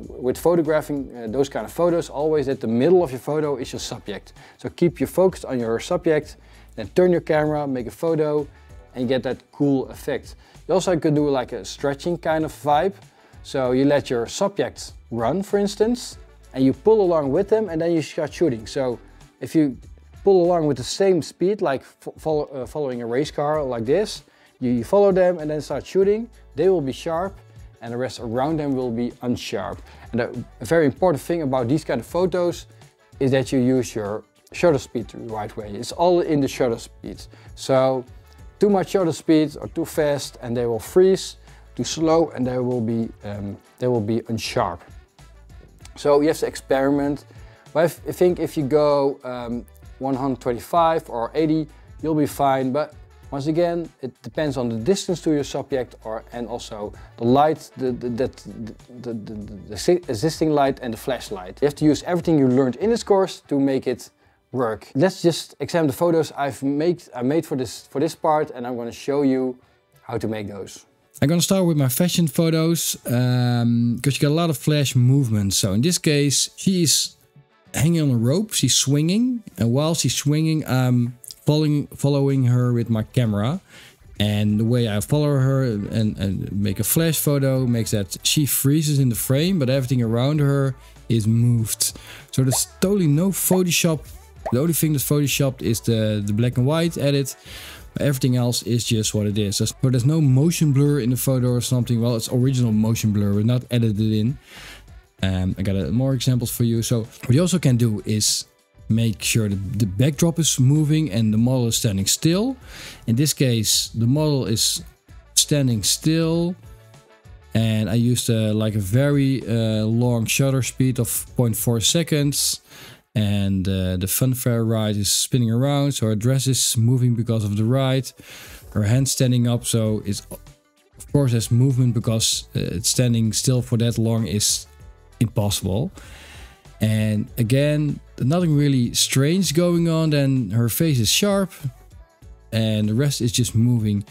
with photographing those kind of photos, always that the middle of your photo is your subject. So keep your focus on your subject, then turn your camera, make a photo, and you get that cool effect. You also could do like a stretching kind of vibe. So you let your subject run, for instance, and you pull along with them, and then you start shooting. So if you pull along with the same speed, like following a race car like this, you follow them and then start shooting, they will be sharp and the rest around them will be unsharp. And a very important thing about these kind of photos is that you use your shutter speed the right way. It's all in the shutter speed. So too much shutter speed or too fast and they will freeze, too slow and they will be unsharp. So you have to experiment. But I think if you go 125 or 80, you'll be fine. But once again, it depends on the distance to your subject and also the light, the existing light and the flashlight. You have to use everything you learned in this course to make it work. Let's just examine the photos I made for this part, and I'm going to show you how to make those.
I'm going to start with my fashion photos because you got a lot of flash movements. So in this case, she is hanging on a rope, she's swinging, and while she's swinging, I'm following her with my camera. And the way I follow her and make a flash photo makes that she freezes in the frame, but everything around her is moved. So there's totally no Photoshop. The only thing that's photoshopped is the black and white edit. Everything else is just what it is. So there's no motion blur in the photo or something. Well, it's original motion blur, but not edited in. I got more examples for you. So what you also can do is make sure that the backdrop is moving and the model is standing still. In this case, the model is standing still. And I used like a very long shutter speed of 0.4 seconds. And the funfair ride is spinning around, so her dress is moving because of the ride. Her hand standing up, so it's of course has movement because standing still for that long is impossible. And again, nothing really strange going on. Then her face is sharp, and the rest is just moving.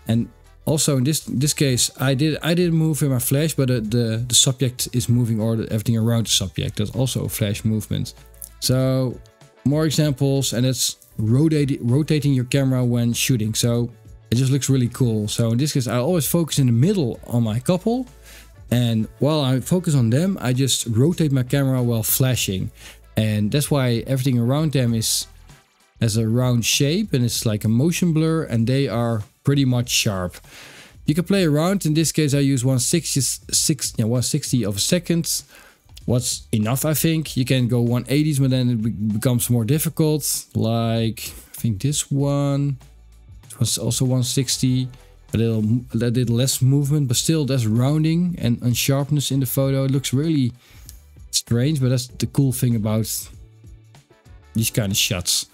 And also in this case, I didn't move in my flash, but the subject is moving, or everything around the subject. That's also a flash movement. So more examples, and it's rotating your camera when shooting. So it just looks really cool. So in this case, I always focus in the middle on my couple. And while I focus on them, I just rotate my camera while flashing. And that's why everything around them has a round shape and it's like a motion blur, and they are pretty much sharp. You can play around. In this case, I use 1/60 of a second. What's enough, I think. You can go 1/80s, but then it becomes more difficult. Like, I think this one was also 1/60, but that did less movement, but still there's rounding and sharpness in the photo. It looks really strange, but that's the cool thing about these kind of shots.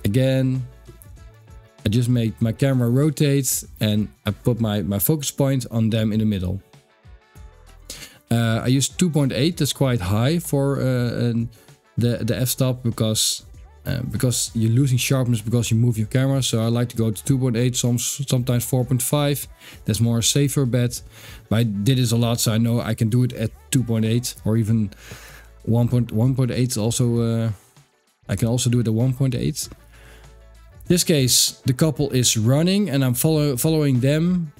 Again, I just made my camera rotate and I put my focus point on them in the middle. I use 2.8, that's quite high for the f-stop because you're losing sharpness because you move your camera. So I like to go to 2.8, sometimes 4.5. That's more a safer bet. But I did this a lot, so I know I can do it at 2.8 or even 1.8 also. I can also do it at 1.8. This case, the couple is running and I'm following them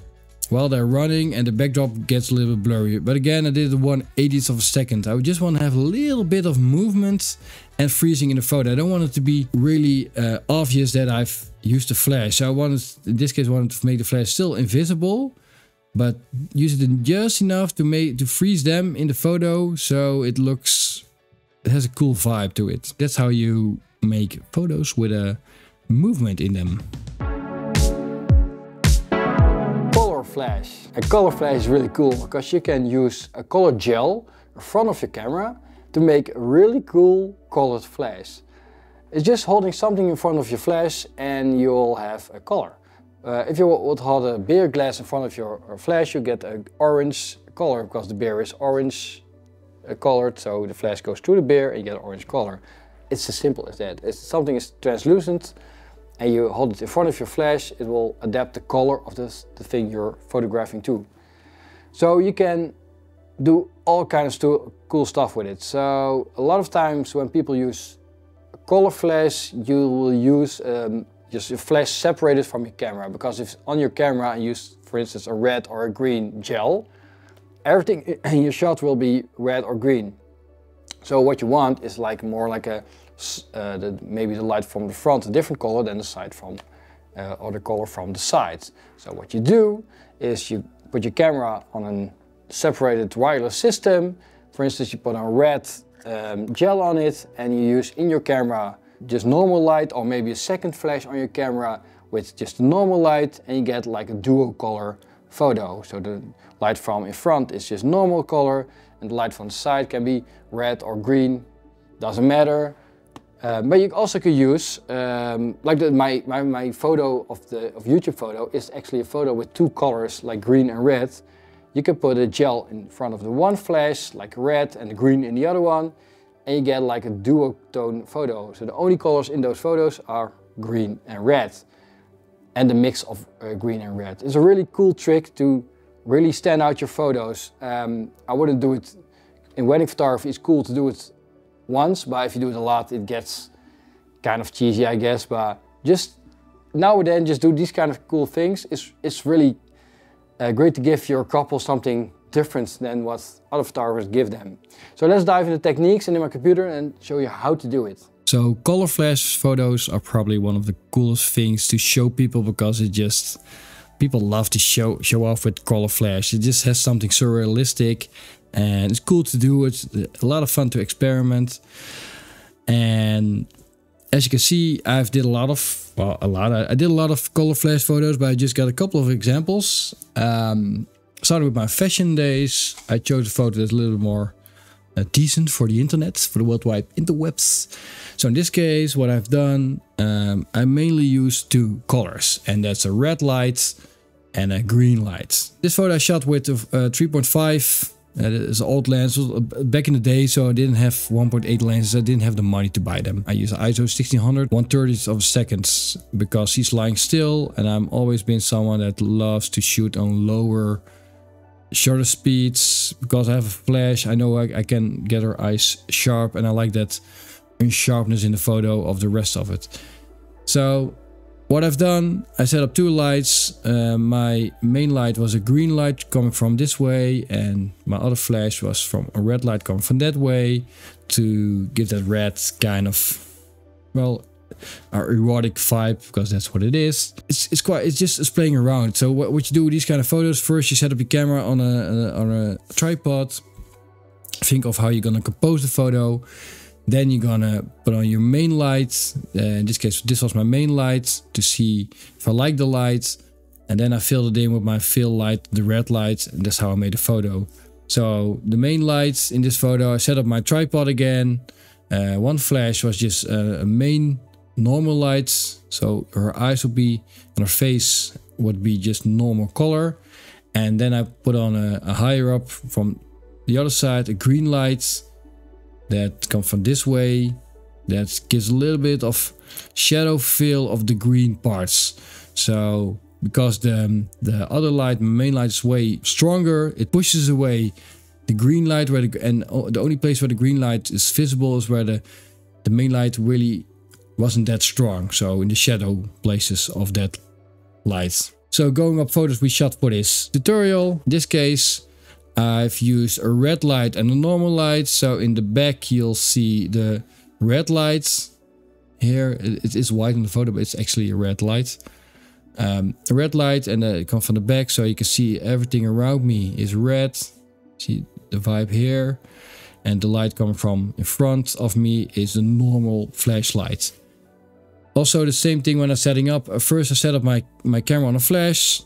while they're running, and the backdrop gets a little bit blurry. But again, I did it 1/80th of a second. I just want to have a little bit of movement and freezing in the photo. I don't want it to be really obvious that I've used a flash. So I wanted, in this case, to make the flash still invisible, but use it just enough to freeze them in the photo so it has a cool vibe to it. That's how you make photos with a movement in them.
Color flash. A color flash is really cool because you can use a color gel in front of your camera to make a really cool colored flash. It's just holding something in front of your flash and you'll have a color. If you would hold a beer glass in front of your flash, you get an orange color because the beer is orange colored, so the flash goes through the beer and you get an orange color. It's as simple as that. If something is translucent and you hold it in front of your flash, it will adapt the color of the thing you're photographing to. So you can do all kinds of cool stuff with it. So a lot of times when people use a color flash, you will use just a flash separated from your camera, because if on your camera you use, for instance, a red or a green gel, everything in your shot will be red or green. So what you want is more like maybe the light from the front a different color than the side or the color from the side. So what you do is you put your camera on a separated wireless system. For instance, you put a red gel on it and you use in your camera just normal light, or maybe a second flash on your camera with just a normal light, and you get like a dual color photo. So the light from in front is just normal color and the light from the side can be red or green, doesn't matter. But you also could use, my photo of YouTube photo is actually a photo with two colors like green and red. You can put a gel in front of the one flash, like red, and the green in the other one, and you get like a duotone photo. So the only colors in those photos are green and red, and the mix of green and red. It's a really cool trick to really stand out your photos. I wouldn't do it in wedding photography. It's cool to do it once, but if you do it a lot, it gets kind of cheesy, I guess. But just now and then, just do these kind of cool things. It's really great to give your couple something different than what other photographers give them. So let's dive into techniques and in my computer and show you how to do it.
So color flash photos are probably one of the coolest things to show people, because people love to show off with color flash. It just has something so realistic and it's cool to do. It's a lot of fun to experiment. And as you can see, I did a lot of color flash photos, but I just got a couple of examples. Starting with my fashion days, I chose a photo that's a little bit more decent for the internet, for the World Wide Interwebs. So in this case, what I've done, I mainly use two colors, and that's a red light and a green light. This photo I shot with a 3.5. It's an old lens back in the day, so I didn't have 1.8 lenses. I didn't have the money to buy them. I use ISO 1600, 1/30th of a second, because he's lying still, and I'm always been someone that loves to shoot on lower, shorter speeds. Because I have a flash, I know I can get her eyes sharp, and I like that sharpness in the photo of the rest of it. So What I've done, I set up 2 lights. My main light was a green light coming from this way, and my other flash was from a red light coming from that way to give that red kind of, well, erotic vibe, because that's what it is. It's just playing around. So what you do with these kind of photos, first you set up your camera on a tripod, think of how you're gonna compose the photo. Then you're gonna put on your main light. In this case, this was my main light to see if I like the light. And then I filled it in with my fill light, the red light, and that's how I made the photo. So the main lights in this photo, I set up my tripod again. One flash was just a main normal lights. So her eyes would be, and her face would be just normal color. And then I put on a higher up from the other side, a green light that comes from this way, that gives a little bit of shadow fill of the green parts. So because the other light, my main light, is way stronger, it pushes away the green light, and the only place where the green light is visible is where the main light really wasn't that strong, so in the shadow places of that light. So going up photos we shot for this tutorial, in this case I've used a red light and a normal light. So in the back you'll see the red lights. Here it is white in the photo, but it's actually a red light. A red light, and it comes from the back, so you can see everything around me is red. See the vibe here. And the light coming from in front of me is the normal flashlight. Also the same thing when I'm setting up. First I set up my camera on a flash.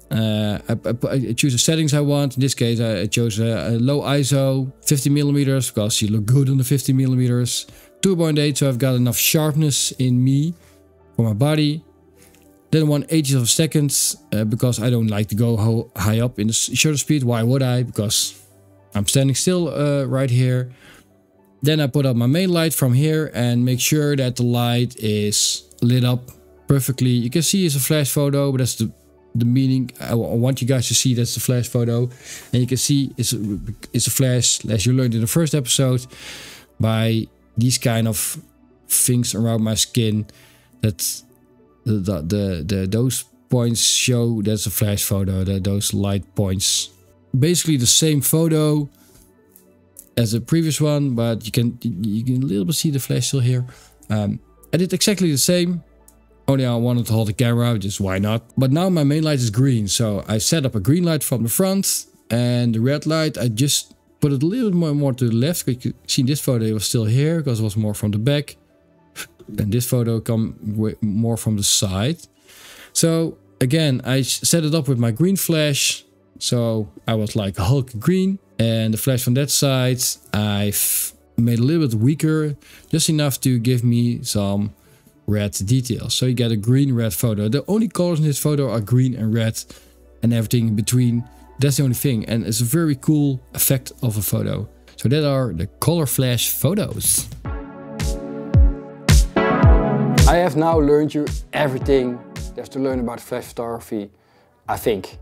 I choose the settings I want. In this case I chose a low ISO, 50mm, because you look good on the 50mm. 2.8, so I've got enough sharpness in me for my body. Then 1/80th of a second, because I don't like to go high up in the shutter speed. Why would I? Because I'm standing still right here. Then I put up my main light from here and make sure that the light is lit up perfectly. You can see it's a flash photo, but that's the meaning. I want you guys to see that's the flash photo. And you can see it's a flash, as you learned in the first episode, by these kind of things around my skin, that those points show that's a flash photo, those light points. Basically the same photo as the previous one, but you can a little bit see the flash still here. I did exactly the same, only I wanted to hold the camera, just why not. But now my main light is green, so I set up a green light from the front, and the red light I just put it a little bit more to the left. You can see in this photo it was still here because it was more from the back. And this photo come more from the side. So again, I set it up with my green flash. So I was like Hulk green. And the flash from that side, I've made a little bit weaker, just enough to give me some red details. So you get a green-red photo. The only colors in this photo are green and red, and everything in between. That's the only thing. And it's a very cool effect of a photo. So that are the color flash photos.
I have now learned you everything there's to learn about flash photography, I think.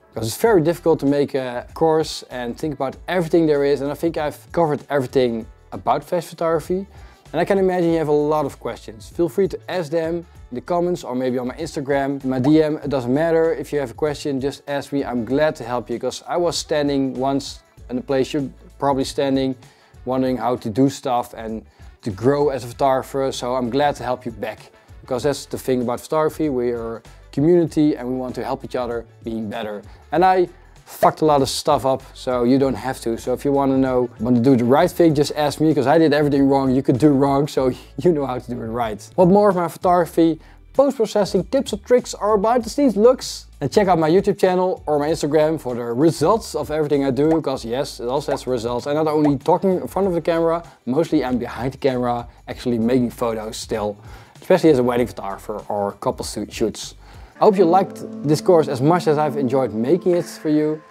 Because it's very difficult to make a course and think about everything there is, and I think I've covered everything about flash photography. And I can imagine you have a lot of questions. Feel free to ask them in the comments or maybe on my Instagram, in my DM. It doesn't matter. If you have a question, just ask me. I'm glad to help you, because I was standing once in a place you're probably standing, wondering how to do stuff and to grow as a photographer. So I'm glad to help you back, because that's the thing about photography. We are a community and we want to help each other being better. And I fucked a lot of stuff up, so you don't have to. So if you want to do the right thing, just ask me, because I did everything wrong you could do wrong, so you know how to do it right. Want more of my photography, post-processing tips or tricks, or behind the scenes looks? And check out my YouTube channel or my Instagram for the results of everything I do, because yes, it also has results. I'm not only talking in front of the camera, mostly I'm behind the camera, actually making photos still, especially as a wedding photographer or couple shoots. I hope you liked this course as much as I've enjoyed making it for you,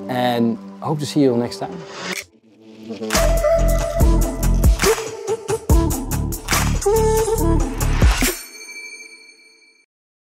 and I hope to see you next time.